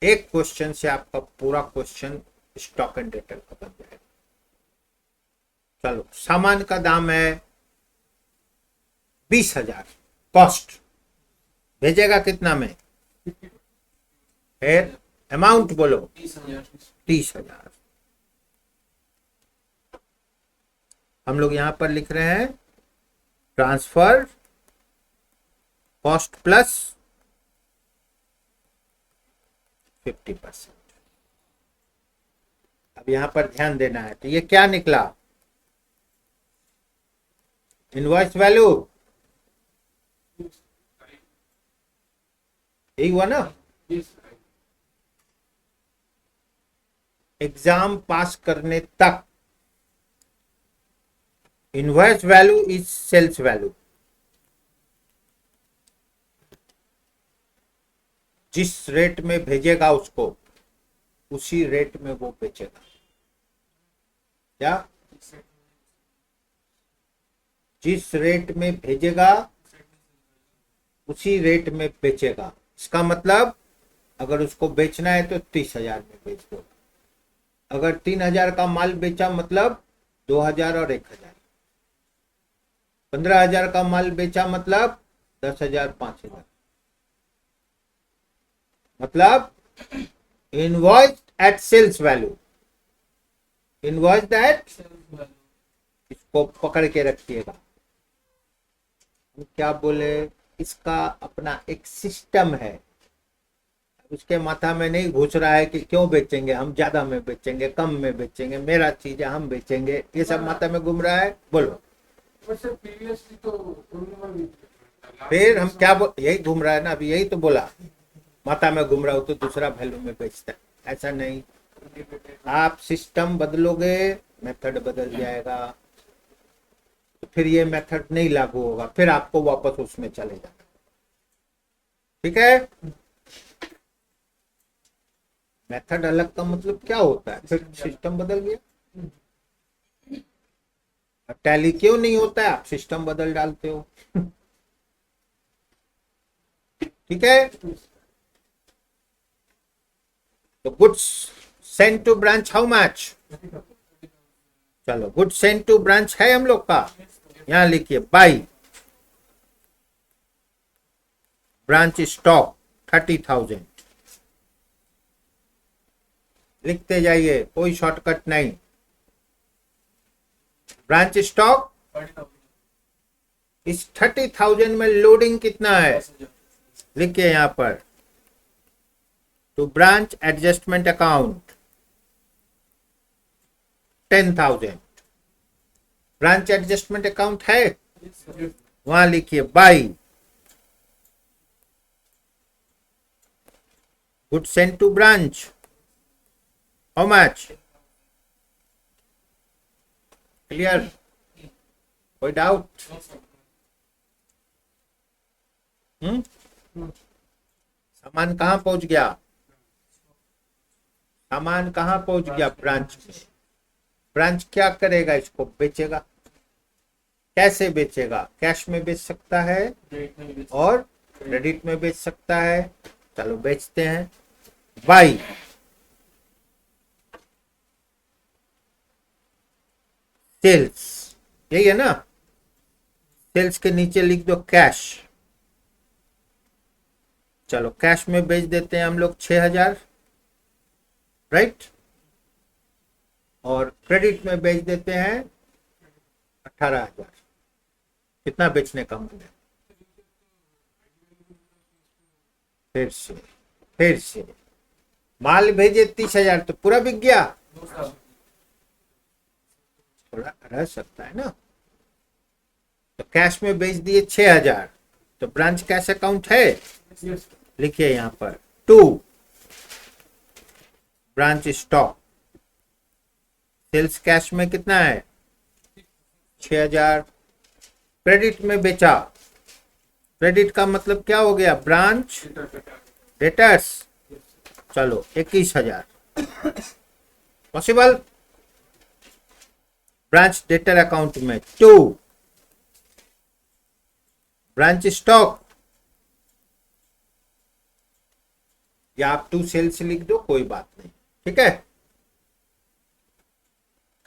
एक क्वेश्चन से आपका पूरा क्वेश्चन स्टॉक एंड डेटर का बन जाएगा। चलो, सामान का दाम है 20,000, कॉस्ट भेजेगा कितना में, फिर अमाउंट बोलो 30,000। हम लोग यहां पर लिख रहे हैं ट्रांसफर कॉस्ट प्लस 50%। अब यहां पर ध्यान देना है, तो ये क्या निकला, इनवॉइस वैल्यू, यही हुआ ना। एग्जाम पास करने तक invoice value is sales value. जिस रेट में भेजेगा उसको, उसी रेट में वो बेचेगा। क्या? जिस रेट में भेजेगा उसी रेट में बेचेगा। इसका मतलब अगर उसको बेचना है तो 30,000 में बेच दो। अगर 3,000 का माल बेचा मतलब 2,000 और 1,000। 15,000 का माल बेचा मतलब 10,000, 5,000। मतलब invoice at sales value, invoice at, इसको पकड़ के रखिएगा। हम क्या बोले, इसका अपना एक सिस्टम है, उसके माथा में नहीं घुस रहा है कि क्यों बेचेंगे, हम ज्यादा में बेचेंगे, कम में बेचेंगे, मेरा चीज है हम बेचेंगे, ये सब माथा में घूम रहा है। बोलो बट सर प्रीवियसली तो उन्होंने फिर हम क्या यही घूम रहा है ना, अभी यही तो बोला, माथा में घूम रहा हो तो दूसरा वैल्यू में बेचता है, ऐसा नहीं। आप सिस्टम बदलोगे, मेथड बदल जाएगा, तो फिर ये मेथड नहीं लागू होगा, फिर आपको वापस उसमें चले जाना। ठीक है, मेथड अलग का मतलब क्या होता है, फिर सिस्टम बदल गया। टैली क्यों नहीं होता है, आप सिस्टम बदल डालते हो। ठीक है, तो goods send to branch how much, चलो गुड सेंड टू ब्रांच है हम लोग का, यहां लिखिए बाई ब्रांच स्टॉक 30,000, लिखते जाइए, कोई शॉर्टकट नहीं। ब्रांच स्टॉक इस 30,000 में लोडिंग कितना है, लिखिए यहां पर, to branch adjustment account 10,000, branch adjustment account है, वहां लिखिए by good send to branch how much, clear, कोई डाउट? सामान कहां पहुंच गया, सामान कहां पहुंच गया, ब्रांच में। ब्रांच क्या करेगा, इसको बेचेगा। कैसे बेचेगा, कैश में बेच सकता है और क्रेडिट में बेच सकता है। चलो बेचते हैं, बाई सेल्स, यही है ना, सेल्स के नीचे लिख दो कैश। चलो कैश में बेच देते हैं हम लोग 6,000, राइट, और क्रेडिट में बेच देते हैं 18,000। कितना बेचने का मन है, फिर से माल भेजे 30,000 तो पूरा बिक गया, थोड़ा रह सकता है ना। तो कैश में बेच दिए 6,000, तो ब्रांच कैश अकाउंट है, लिखिए यहां पर to branch stock, sales cash में कितना है 6,000, क्रेडिट में बेचा, क्रेडिट का मतलब क्या हो गया, ब्रांच डेटर्स, चलो 21,000 पॉसिबल, ब्रांच डेटर अकाउंट में टू ब्रांच स्टॉक, या आप टू सेल्स लिख दो, कोई बात नहीं, ठीक है,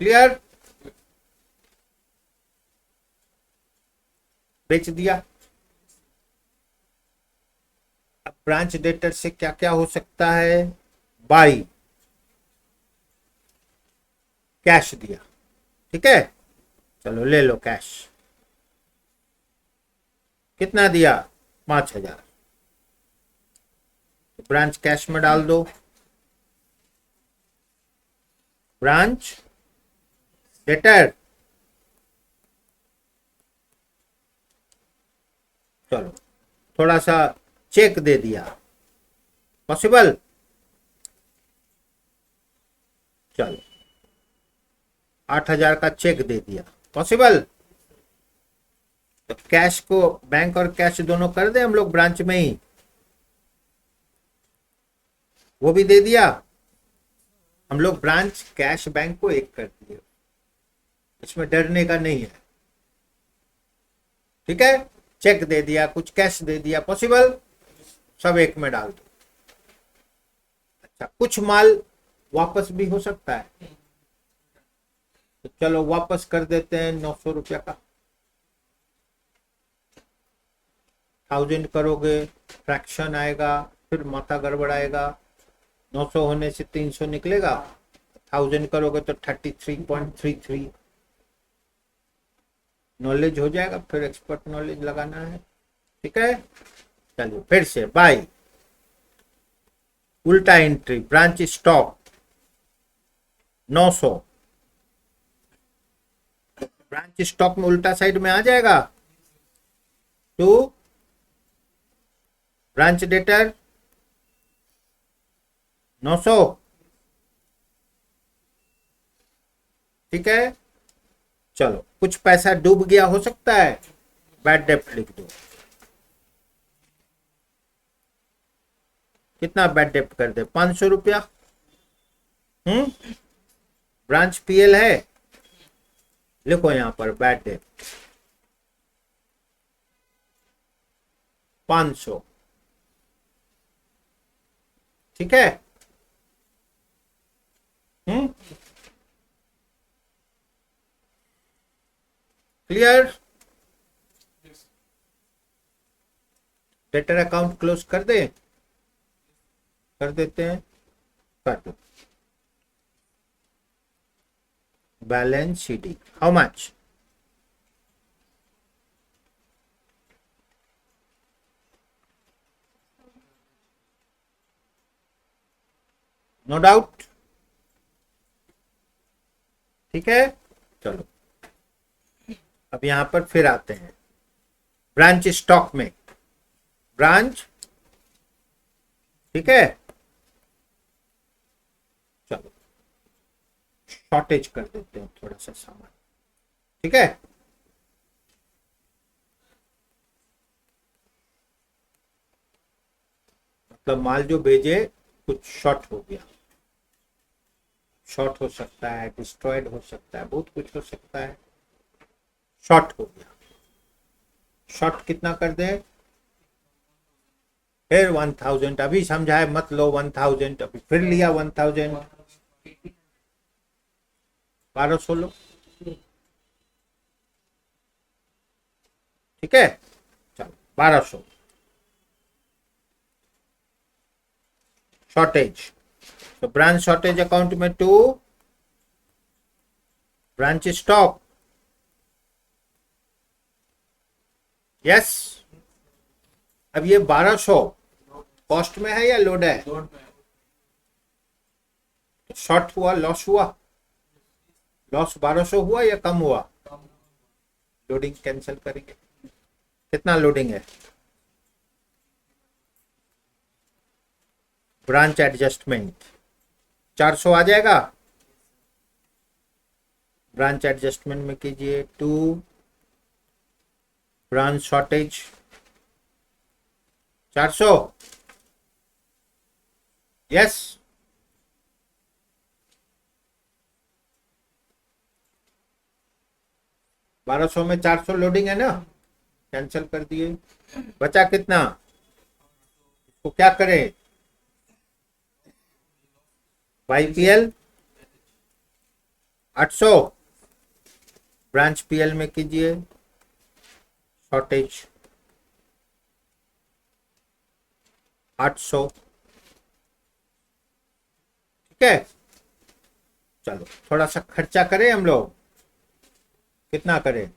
क्लियर, बेच दिया। अब ब्रांच डेटर से क्या क्या हो सकता है, बाई कैश दिया, ठीक है, चलो ले लो कैश, कितना दिया 5,000, ब्रांच कैश में डाल दो, ब्रांच डेटर, चलो थोड़ा सा चेक दे दिया, पॉसिबल, चलो 8,000 का चेक दे दिया, पॉसिबल। तो कैश को बैंक और कैश दोनों कर दे हम लोग ब्रांच में ही, वो भी दे दिया हम लोग, ब्रांच कैश बैंक को एक कर दिए, इसमें डरने का नहीं है, ठीक है, चेक दे दिया, कुछ कैश दे दिया, पॉसिबल, सब एक में डाल दो। अच्छा, कुछ माल वापस भी हो सकता है, तो चलो वापस कर देते हैं 900 रुपया का, 1000 करोगे फ्रैक्शन आएगा, फिर माथा गड़बड़ाएगा, 900 होने से 300 निकलेगा, 1000 करोगे तो 33.33, नॉलेज हो जाएगा, फिर एक्सपर्ट नॉलेज लगाना है। ठीक है, चलिए फिर से बाय। उल्टा entry, branch stock 900, branch stock में उल्टा साइड में आ जाएगा। To branch debtor 900। ठीक है, चलो कुछ पैसा डूब गया हो सकता है, बैड डेप्ट लिख दो। कितना बैड डेप्ट कर दे, 500 रुपया। ब्रांच पीएल है, लिखो यहां पर बैड डेप्ट 500। ठीक है, क्लियर। डेटर अकाउंट क्लोज कर दे, कर देते हैं, कर दो। Balance sheet, how much? No doubt. ठीक है, चलो अब यहां पर फिर आते हैं ब्रांच स्टॉक में। ब्रांच, ठीक है, चलो शॉर्टेज कर देते हैं थोड़ा सा सामान। ठीक है, मतलब माल जो भेजे कुछ शॉर्ट हो गया, शॉर्ट हो सकता है, डिस्ट्रॉयड हो सकता है, बहुत कुछ हो सकता है। शॉर्ट हो गया, शॉर्ट कितना कर दें, फिर 1000, अभी समझाए मत लो 1000, अभी फिर लिया 1000, 1200 लो। ठीक है, चलो 1200 शॉर्टेज। तो ब्रांच शॉर्टेज अकाउंट में टू ब्रांच स्टॉक, यस। अब ये 1200 कॉस्ट में है या लोड है? शॉर्ट हुआ, लॉस हुआ, लॉस 1200 हुआ या कम हुआ? लोडिंग कैंसिल करेंगे, कितना लोडिंग है? ब्रांच एडजस्टमेंट 400 आ जाएगा। ब्रांच एडजस्टमेंट में कीजिए टू ब्रांच शॉर्टेज 400, यस। बारह सौ में 400 लोडिंग है ना, कैंसिल कर दिए। बचा कितना, इसको क्या करें? YPL 800, ब्रांच पीएल में कीजिए शॉर्टेज 800। ठीक है, चलो थोड़ा सा खर्चा करें हम लोग, कितना करें?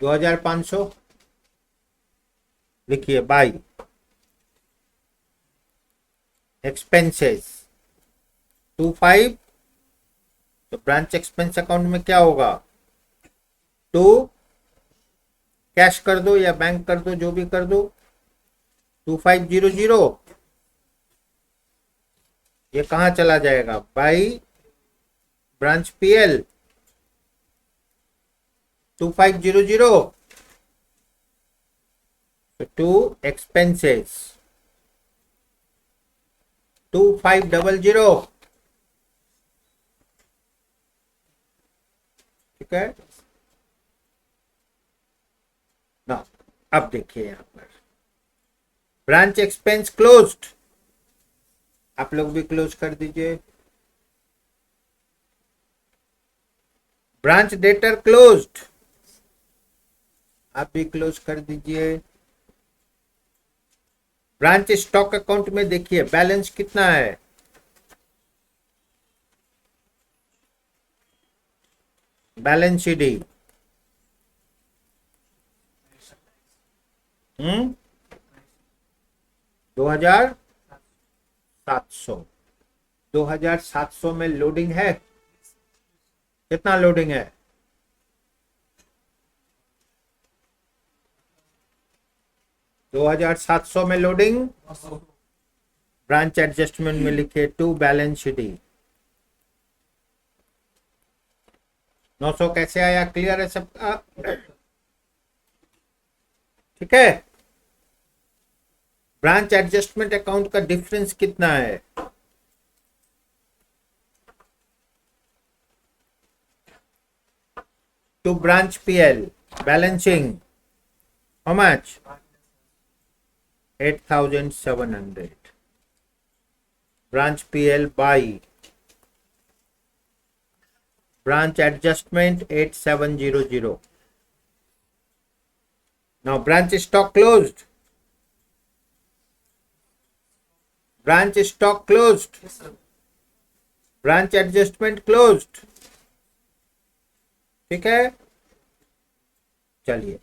2500 लिखिए बाई एक्सपेंसेस 25। तो ब्रांच एक्सपेंस अकाउंट में क्या होगा? 2 कैश कर दो या बैंक कर दो, जो भी कर दो, 2500। ये कहां चला जाएगा? By branch PL 2500 to expenses 2500। ठीक है ना। अब देखिए यहां पर ब्रांच एक्सपेंस क्लोज्ड, आप लोग भी क्लोज कर दीजिए। ब्रांच डेटर क्लोज्ड, आप भी क्लोज कर दीजिए। ब्रांच स्टॉक अकाउंट में देखिए बैलेंस कितना है, बैलेंस शीट 2700। 2700 में लोडिंग है, कितना लोडिंग है? दो 2700 में लोडिंग, ब्रांच एडजस्टमेंट में लिखे टू बैलेंस शीट 900 कैसे आया? क्लियर है सबका? ठीक है। ब्रांच एडजस्टमेंट अकाउंट का डिफरेंस कितना है? To branch PL balancing how much? 8700 branch PL by branch adjustment 8700. Now branch stock closed. Branch stock closed. Yes, sir. Branch adjustment closed. ठीक है, चलिए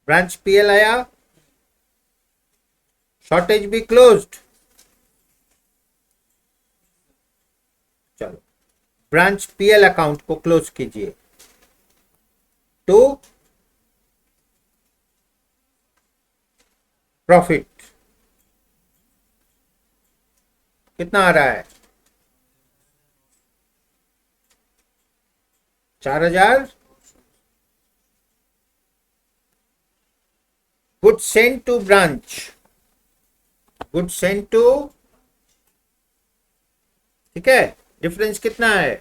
ब्रांच पीएल आया, शॉर्टेज भी क्लोज्ड। चलो branch PL account को close कीजिए। To profit कितना आ रहा है? 4000। Good send to branch, good send to, ठीक है। डिफरेंस कितना है?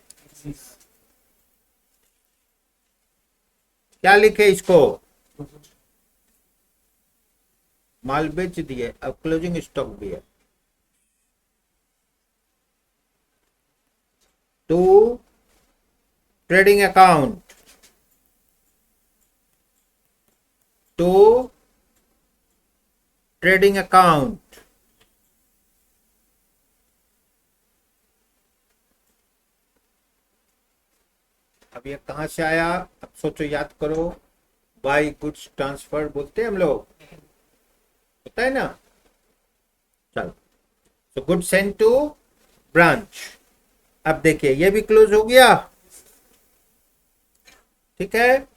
क्या लिखे इसको? माल बेच दिए, अब क्लोजिंग स्टॉक भी है। To trading account, to trading account, अब ये कहां से आया? अब सोचो, याद करो। बाई गुड्स ट्रांसफर बोलते हैं हम लोग, होता है ना। चलो, so good send to branch. अब देखिए ये भी क्लोज हो गया, ठीक है।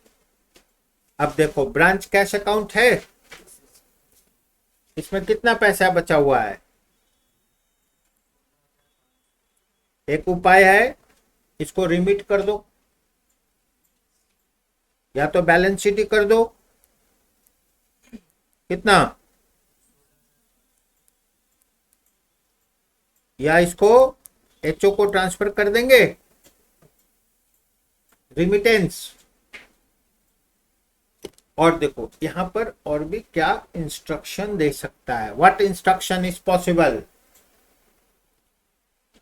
अब देखो ब्रांच कैश अकाउंट है, इसमें कितना पैसा बचा हुआ है? एक उपाय है, इसको रिमिट कर दो, या तो बैलेंस शीट ही कर दो। कितना? या इसको एचओ को ट्रांसफर कर देंगे, रिमिटेंस। और देखो यहां पर और भी क्या इंस्ट्रक्शन दे सकता है। What instruction is possible?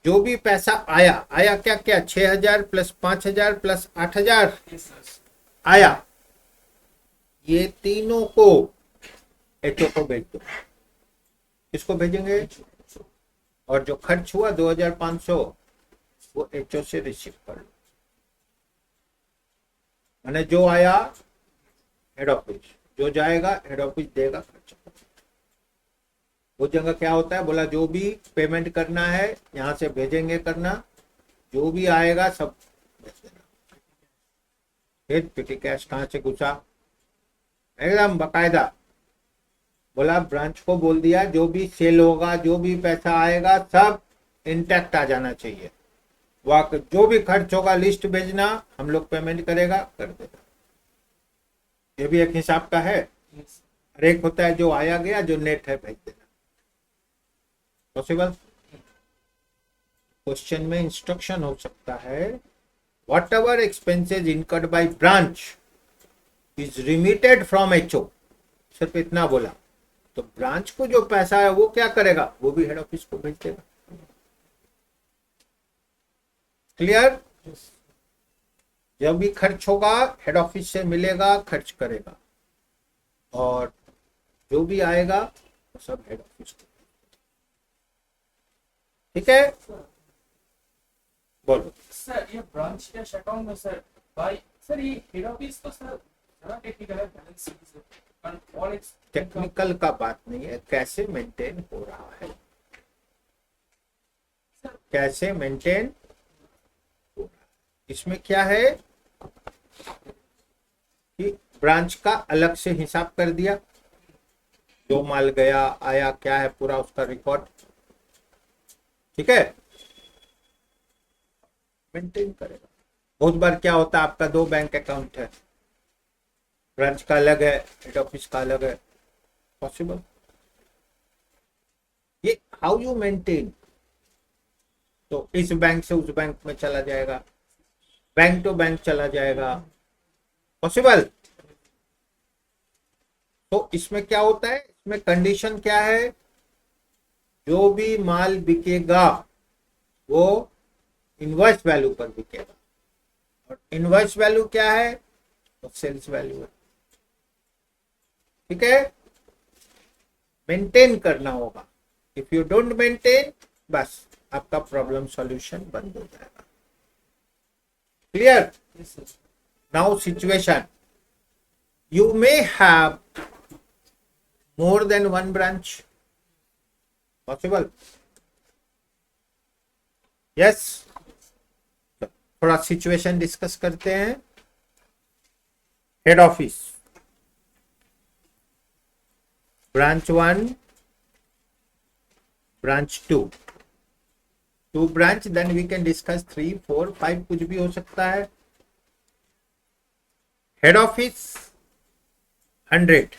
जो भी पैसा आया, आया क्या क्या? 6000 प्लस 5000 प्लस 8000 Yes, sir. आया, ये तीनों को एचओ को भेज दो। किसको भेजेंगे? और जो खर्च हुआ 2500 वो एचओ से रिसीव कर लो। मैंने जो आया हेड ऑफिस, जो जाएगा हेड ऑफिस देगा खर्च। वो जगह क्या होता है, बोला जो भी पेमेंट करना है यहां से भेजेंगे करना, जो भी आएगा सब भेज देना। फिर पिटी कैश कहां से घुसा? एकदम बकायदा बोला, ब्रांच को बोल दिया जो भी सेल होगा, जो भी पैसा आएगा सब इंटैक्ट आ जाना चाहिए। वह जो भी खर्च होगा लिस्ट भेजना, हम लोग पेमेंट करेगा, कर देगा। ये भी एक हिसाब का है। Yes. और एक होता है जो आया गया, जो नेट है भेज देना। पॉसिबल? क्वेश्चन में इंस्ट्रक्शन हो सकता है, what ever expenses incurred by branch is remitted from HO. सिर्फ इतना बोला, तो ब्रांच को जो पैसा है वो क्या करेगा? वो भी हेड ऑफिस को भेज देगा। क्लियर? Yes. जब भी खर्च होगा हेड ऑफिस से मिलेगा, खर्च करेगा, और जो भी आएगा वो सब हेड ऑफिस को। ठीक है, बोलो। सर ये ब्रांच कैश अकाउंट में सर भाई सर ये हेड ऑफिस तो सर ज़्यादा टेक्निकल है, बैलेंस शीट से और ऑल इट्स टेक्निकल का बात नहीं है, कैसे मेंटेन हो रहा है, कैसे मेंटेन हो रहा है। इसमें क्या है कि ब्रांच का अलग से हिसाब कर दिया, जो माल गया आया क्या है पूरा उसका रिकॉर्ड, ठीक है, मेंटेन करेगा। बहुत बार क्या होता है, आपका 2 बैंक अकाउंट है, ब्रांच का अलग है, हेड ऑफिस का अलग है, पॉसिबल। ये हाउ यू मेंटेन, तो इस बैंक से उस बैंक में चला जाएगा, बैंक टू बैंक चला जाएगा, पॉसिबल। तो इसमें क्या होता है, इसमें कंडीशन क्या है, जो भी माल बिकेगा वो इनवॉइस वैल्यू पर बिकेगा, और इनवॉइस वैल्यू क्या है, तो सेल्स वैल्यू है, ठीक है। मेंटेन करना होगा, इफ यू डोंट मेंटेन बस आपका प्रॉब्लम सॉल्यूशन बंद हो जाएगा। Clear? Now situation, you may have more than one branch, possible, yes। थोड़ा सिचुएशन डिस्कस करते हैं। Head office, branch 1, branch 2, 2 branch, then we can discuss 3, 4, 5, कुछ भी हो सकता है। Head office 100,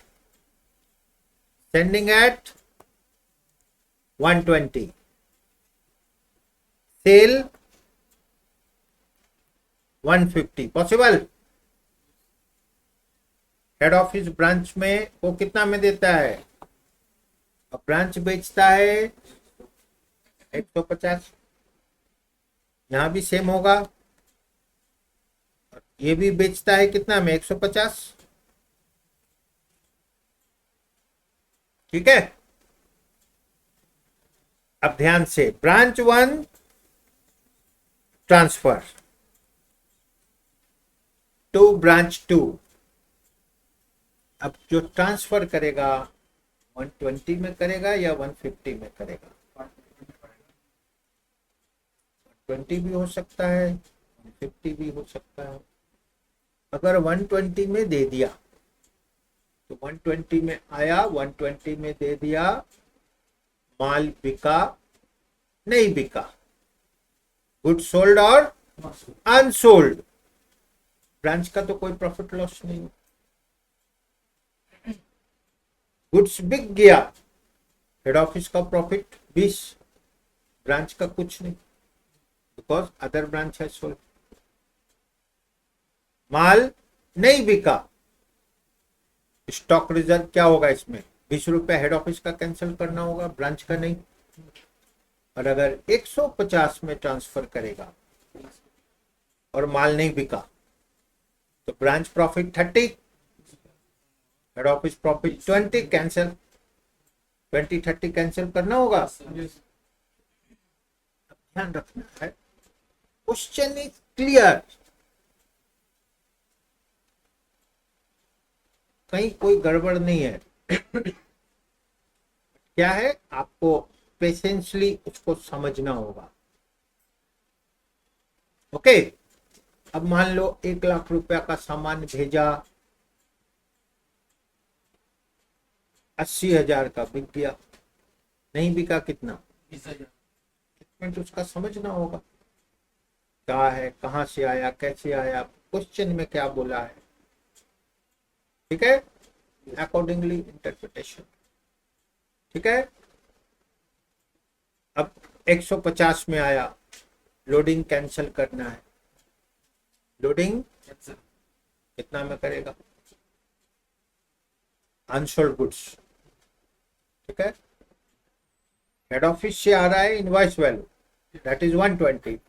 sending at 120, sale 150, possible. Head office branch में वो कितना में देता है, अब ब्रांच बेचता है 150, यहां भी सेम होगा, ये भी बेचता है कितना में, 150, ठीक है। अब ध्यान से, ब्रांच 1 ट्रांसफर टू ब्रांच 2, अब जो ट्रांसफर करेगा 120 में करेगा या 150 में करेगा, 120 भी हो सकता है, 150 भी हो सकता है। अगर 120 में दे दिया तो 120 में आया, 120 में दे दिया, माल बिका नहीं बिका, गुड सोल्ड और अनसोल्ड, ब्रांच का तो कोई प्रॉफिट लॉस नहीं, गुड्स बिक गया, हेड ऑफिस का प्रॉफिट 20, ब्रांच का कुछ नहीं, बिकॉज अदर ब्रांच है सोल्ड। माल नहीं बिका, स्टॉक रिजर्व क्या होगा, इसमें 20 रुपए हेड ऑफिस का कैंसिल करना होगा, ब्रांच का नहीं। और अगर 150 में ट्रांसफर करेगा और माल नहीं बिका तो branch profit 30, head office profit 20, cancel 20 30 cancel करना होगा। ध्यान रखना है, क्वेश्चन इज क्लियर, कहीं कोई गड़बड़ नहीं है। क्या है, आपको पेशेंसली उसको समझना होगा। ओके, अब मान लो 1 लाख रुपया का सामान भेजा, 80,000 का बिक गया, नहीं बिका कितना, 20,000, उसका समझना होगा क्या है, कहां से आया, कैसे आया, क्वेश्चन में क्या बोला है, ठीक है, अकॉर्डिंगली इंटरप्रिटेशन, ठीक है। अब 150 में आया, लोडिंग कैंसिल करना है, लोडिंग कितना में करेगा, अनसोल्ड गुड्स, ठीक है। हेड ऑफिस से आ रहा है invoice value, that is 120,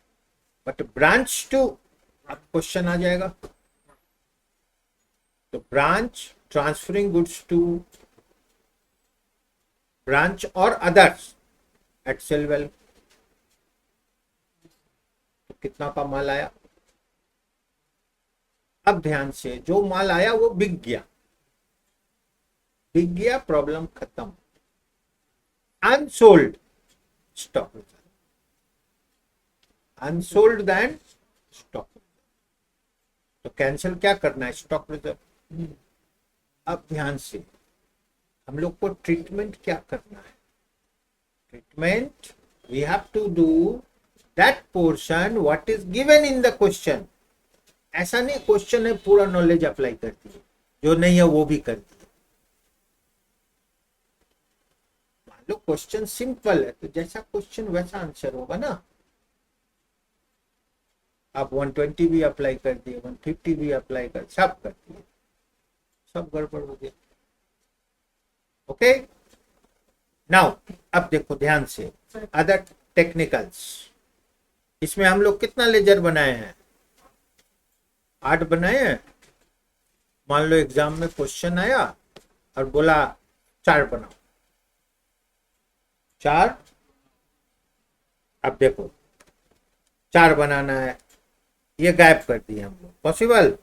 but branch to, अब क्वेश्चन आ जाएगा, तो branch transferring goods to branch और अदर्स एट सेल वैल्यू, तो कितना का माल आया, अब ध्यान से, जो माल आया वो बिक गया, प्रॉब्लम खत्म। Unsold stock reserve, unsold then stock, तो कैंसिल क्या करना है, स्टॉक रिजर्व। अब ध्यान से, हम लोग को ट्रीटमेंट क्या करना है, treatment we have to do that portion what is given in the question. ऐसा नहीं क्वेश्चन है पूरा नॉलेज अप्लाई कर दिए, जो नहीं है वो भी कर दिए। मान लो क्वेश्चन सिंपल है, तो जैसा क्वेश्चन वैसा आंसर होगा ना। आप 120 भी अप्लाई कर दिए, 150 भी अप्लाई कर, सब कर दिए, सब गड़बड़ हो गया। ओके, नाउ अब देखो ध्यान से, अदर टेक्निकल्स। इसमें हम लोग कितना लेजर बनाए हैं, 8 बनाए हैं। मान लो एग्जाम में क्वेश्चन आया और बोला 4 बनाओ, 4। अब देखो 4 बनाना है, ये गायब कर दिए हम लोग, पॉसिबल?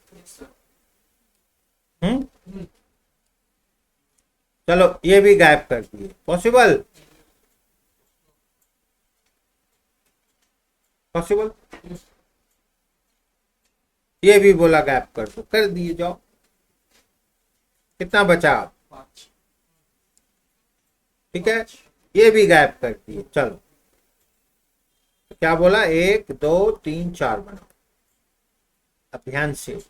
चलो ये भी गायब कर दिए, पॉसिबल? पॉसिबल? ये भी बोला गायब कर दो, कर दिए, जाओ। कितना बचा? 5। ठीक है, ये भी गायब कर दिए। चलो तो क्या बोला, 1 2 3 4 बनाओ। अब ध्यान से,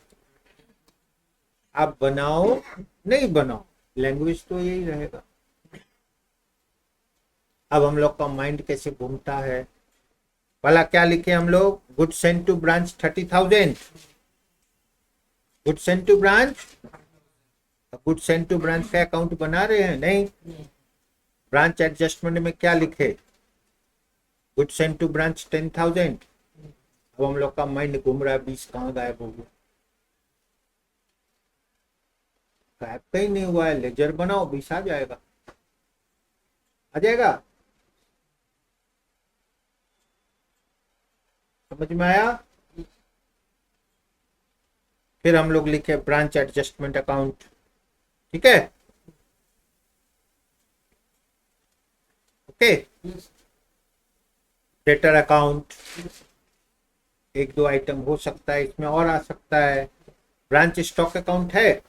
आप बनाओ नहीं बनाओ, लैंग्वेज तो यही रहेगा। अब हम लोग का माइंड कैसे घूमता है, भला क्या लिखे हम लोग, good sent to branch 30,000, good sent to branch, good sent to branch का अकाउंट बना रहे हैं? नहीं, ब्रांच एडजस्टमेंट में क्या लिखे, गुड सेंट टू ब्रांच 10,000। अब हम लोग का माइंड घूम रहा है, 20 कहाँ गायब हो गया, गायब कहीं नहीं हुआ है। लेजर बनाओ, 20 आ जाएगा, आ जाएगा। समझ में आया? फिर हम लोग लिखे ब्रांच एडजस्टमेंट अकाउंट, ठीक है, ओके। डेटर अकाउंट, 1 2 आइटम हो सकता है इसमें और आ सकता है। ब्रांच स्टॉक अकाउंट है,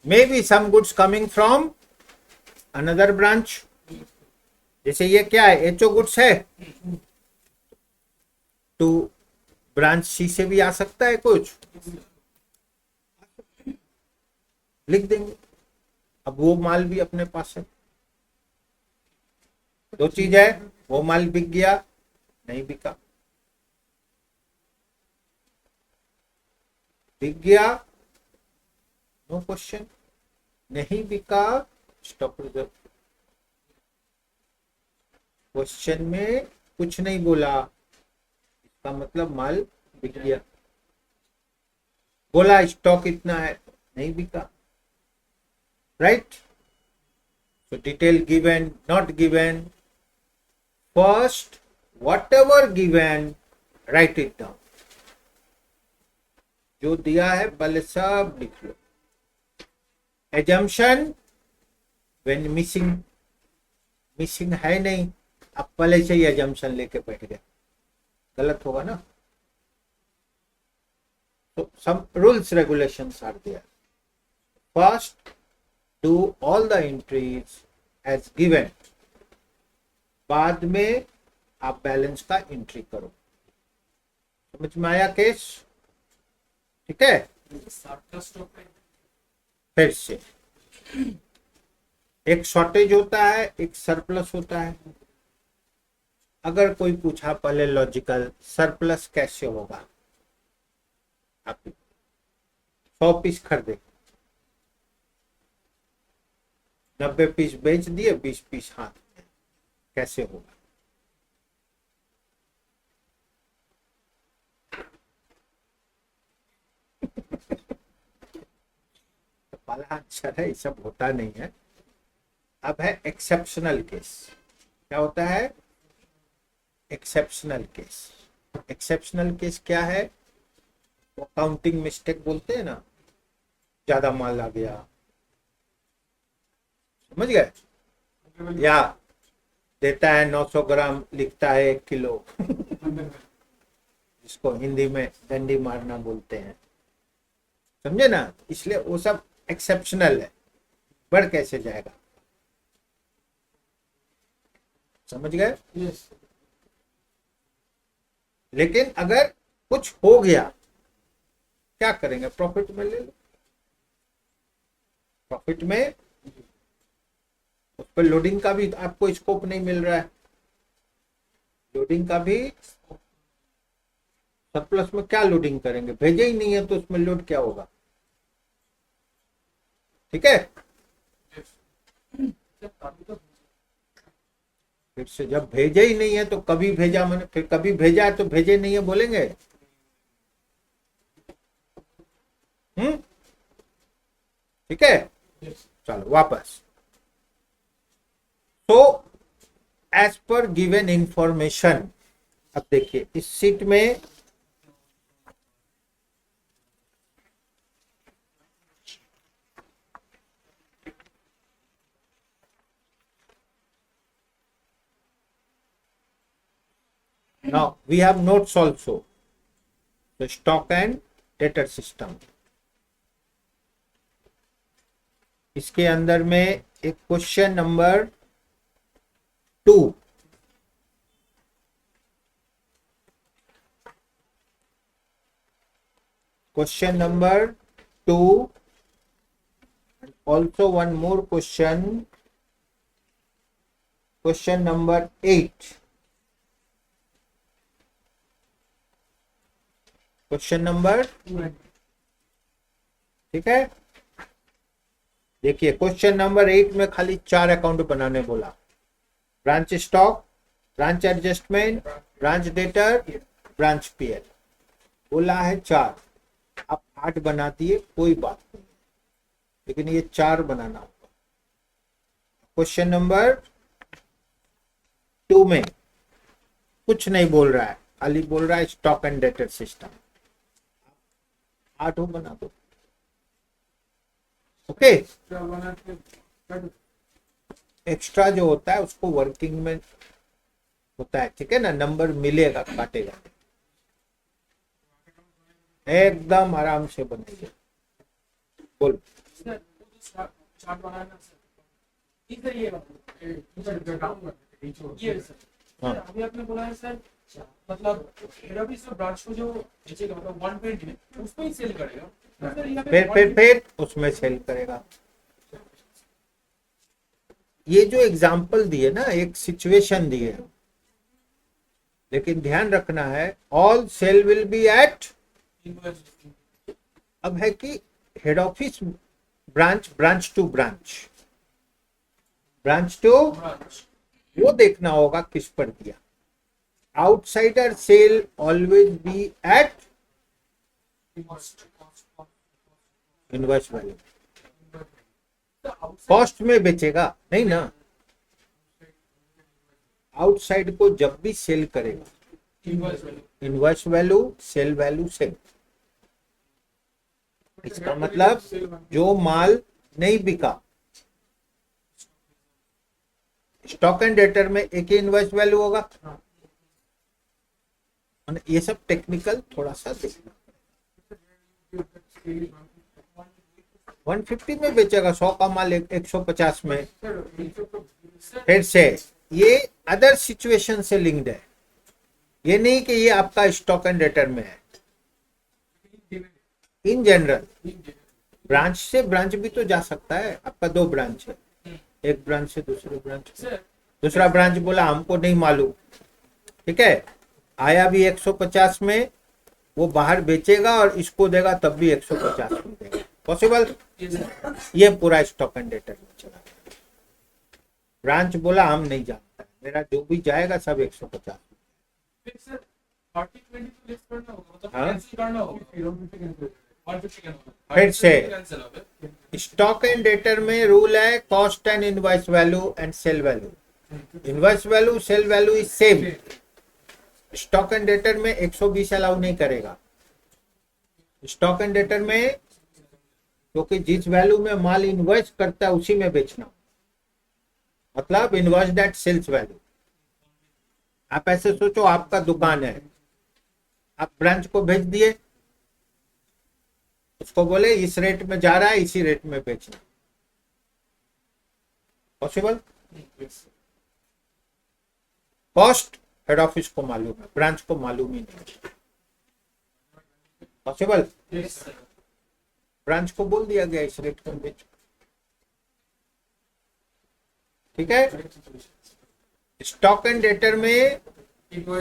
may be some goods coming from another branch, जैसे ये क्या है, एचओ गुड्स है, तो ब्रांच सी से भी आ सकता है कुछ, लिख देंगे। अब वो माल भी अपने पास है, 2 चीज है, वो माल बिक गया, नहीं बिका, बिक गया, नो क्वेश्चन, नहीं बिका, स्टॉक रिजर्व। क्वेश्चन में कुछ नहीं बोला, इसका मतलब माल बिक गया। बोला स्टॉक इतना है, नहीं बिका, right? So detail given, not given. First, whatever given, write it down. जो दिया है पहले सब लिख लो। Assumption when missing, मिसिंग है नहीं, अब पहले से ही assumption लेके बैठ गए, गलत होगा ना। So some rules regulations are there. First, do all the entries as given, बाद में आप बैलेंस का एंट्री करो। समझ में आया केस? ठीक है, फिर से एक शॉर्टेज होता है, एक सरप्लस होता है। अगर कोई पूछा पहले लॉजिकल, सरप्लस कैसे होगा, आप 100 पीस खरीदे, 90 पीस बेच दिए, 20 पीस हाथ में, कैसे होगा? तो पहला आंसर है, ये सब होता नहीं है। अब है एक्सेप्शनल केस। क्या होता है? Exceptional case. एक्सेप्शनल केस क्या है? काउंटिंग मिस्टेक बोलते हैं ना, ज्यादा माल आ गया, समझ गए? या देता है 900 ग्राम, लिखता है 1 किलो, जिसको हिंदी में डंडी मारना बोलते हैं, समझे ना? इसलिए वो सब एक्सेप्शनल है, बढ़ कैसे जाएगा, समझ गए? Yes. लेकिन अगर कुछ हो गया क्या करेंगे? प्रॉफिट में ले लो, प्रॉफिट में उस पर लोडिंग का भी आपको स्कोप नहीं मिल रहा है, लोडिंग का भी सरप्लस में क्या लोडिंग करेंगे? भेजे ही नहीं है तो उसमें लोड क्या होगा? ठीक है, फिर से जब भेजे ही नहीं है तो कभी भेजा, मैंने फिर कभी भेजा है तो भेजे नहीं है बोलेंगे? ठीक है, चलो वापस। तो एज पर गिवन इंफॉर्मेशन, अब देखिए इस सीट में now we have notes also, the stock and debtor system। इसके अंदर में एक question number 2, question number 2, and also one more question, question number 8, question number, ठीक है? देखिए क्वेश्चन नंबर 8 में खाली 4 अकाउंट बनाने बोला, branch stock, branch adjustment, branch debtor, branch PL, बोला है 4। आप 8 बना दिए, कोई बात नहीं, लेकिन ये 4 बनाना होगा। क्वेश्चन नंबर 2 में कुछ नहीं बोल रहा है, खाली बोल रहा है स्टॉक एंड डेटर सिस्टम, 8 बना दो। ओके, एक्स्ट्रा जो होता है उसको वर्किंग में होता है, ठीक है ना? नंबर मिलेगा, काटेगा, एकदम आराम से बनेगा। बोल। सर चार्ट बनाना सर, इधर ये सर, हाँ। अभी आपने बोला है सर, मतलब हेड ऑफिस और ब्रांच को जो बेचेगा मतलब 120 में उसको ही सेल करेगा, तो सर यहाँ पे फिर उसमें सेल करेगा। ये जो एग्जाम्पल दिए ना, एक सिचुएशन दिए, लेकिन ध्यान रखना है all sale will be at, अब है कि head office branch, branch to branch, branch to, branch वो देखना होगा किस पर दिया। Outsider sale always be at invoice value, cost में बेचेगा नहीं ना, आउटसाइड को जब भी सेल करेगा invoice value, sale value same. इसका मतलब जो माल नहीं बिका, स्टॉक एंड डेटर में एक ही इनवर्स वैल्यू होगा। ये सब टेक्निकल थोड़ा सा देखना। 150 में बेचेगा, 100 का माल 150 में। फिर से ये अदर सिचुएशन से लिंक्ड है, ये नहीं कि ये आपका स्टॉक एंड डेटर में है। इन जनरल ब्रांच से ब्रांच भी तो जा सकता है, आपका 2 ब्रांच है, एक ब्रांच से दूसरे ब्रांच, दूसरा ब्रांच बोला हमको नहीं मालूम, ठीक है, आया भी 150 में, वो बाहर बेचेगा और इसको देगा तब भी 150 में देगा, पॉसिबल? ये पूरा स्टॉक एंड डेटर में चला गया। ब्रांच बोला हम नहीं जानता, मेरा जो भी जाएगा सब 150। फिर सर 40-20 तो लिस्ट करना होगा, मतलब हाँ? कैंसिल करना होगा, 150 कैंसिल, फिर से कैंसिल होगा। स्टॉक एंड डेटर में रूल है cost and invoice value and sale value, invoice value sale value is same. Stock and debtor में 120 अलाउ नहीं करेगा, स्टॉक एंड डेटर में क्योंकि जिस वैल्यू में माल इन्वेस्ट करता है उसी में बेचना, मतलब इन्वेस्ट दैट सेल्स वैल्यू। आप ऐसे सोचो, आपका दुकान है, आप ब्रांच को भेज दिए, उसको बोले इस रेट में जा रहा है, इसी रेट में बेचना, पॉसिबल? कॉस्ट हेड ऑफिस को मालूम है, ब्रांच को मालूम ही नहीं, पॉसिबल? Yes sir. ब्रांच को बोल दिया गया इस रेट में बेचो, ठीक है। स्टॉक एंड डेटर में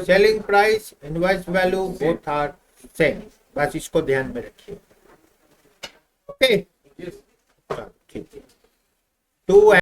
selling price, invoice value both are same, बस इसको ध्यान में रखिए, ओके। ठीक है। 2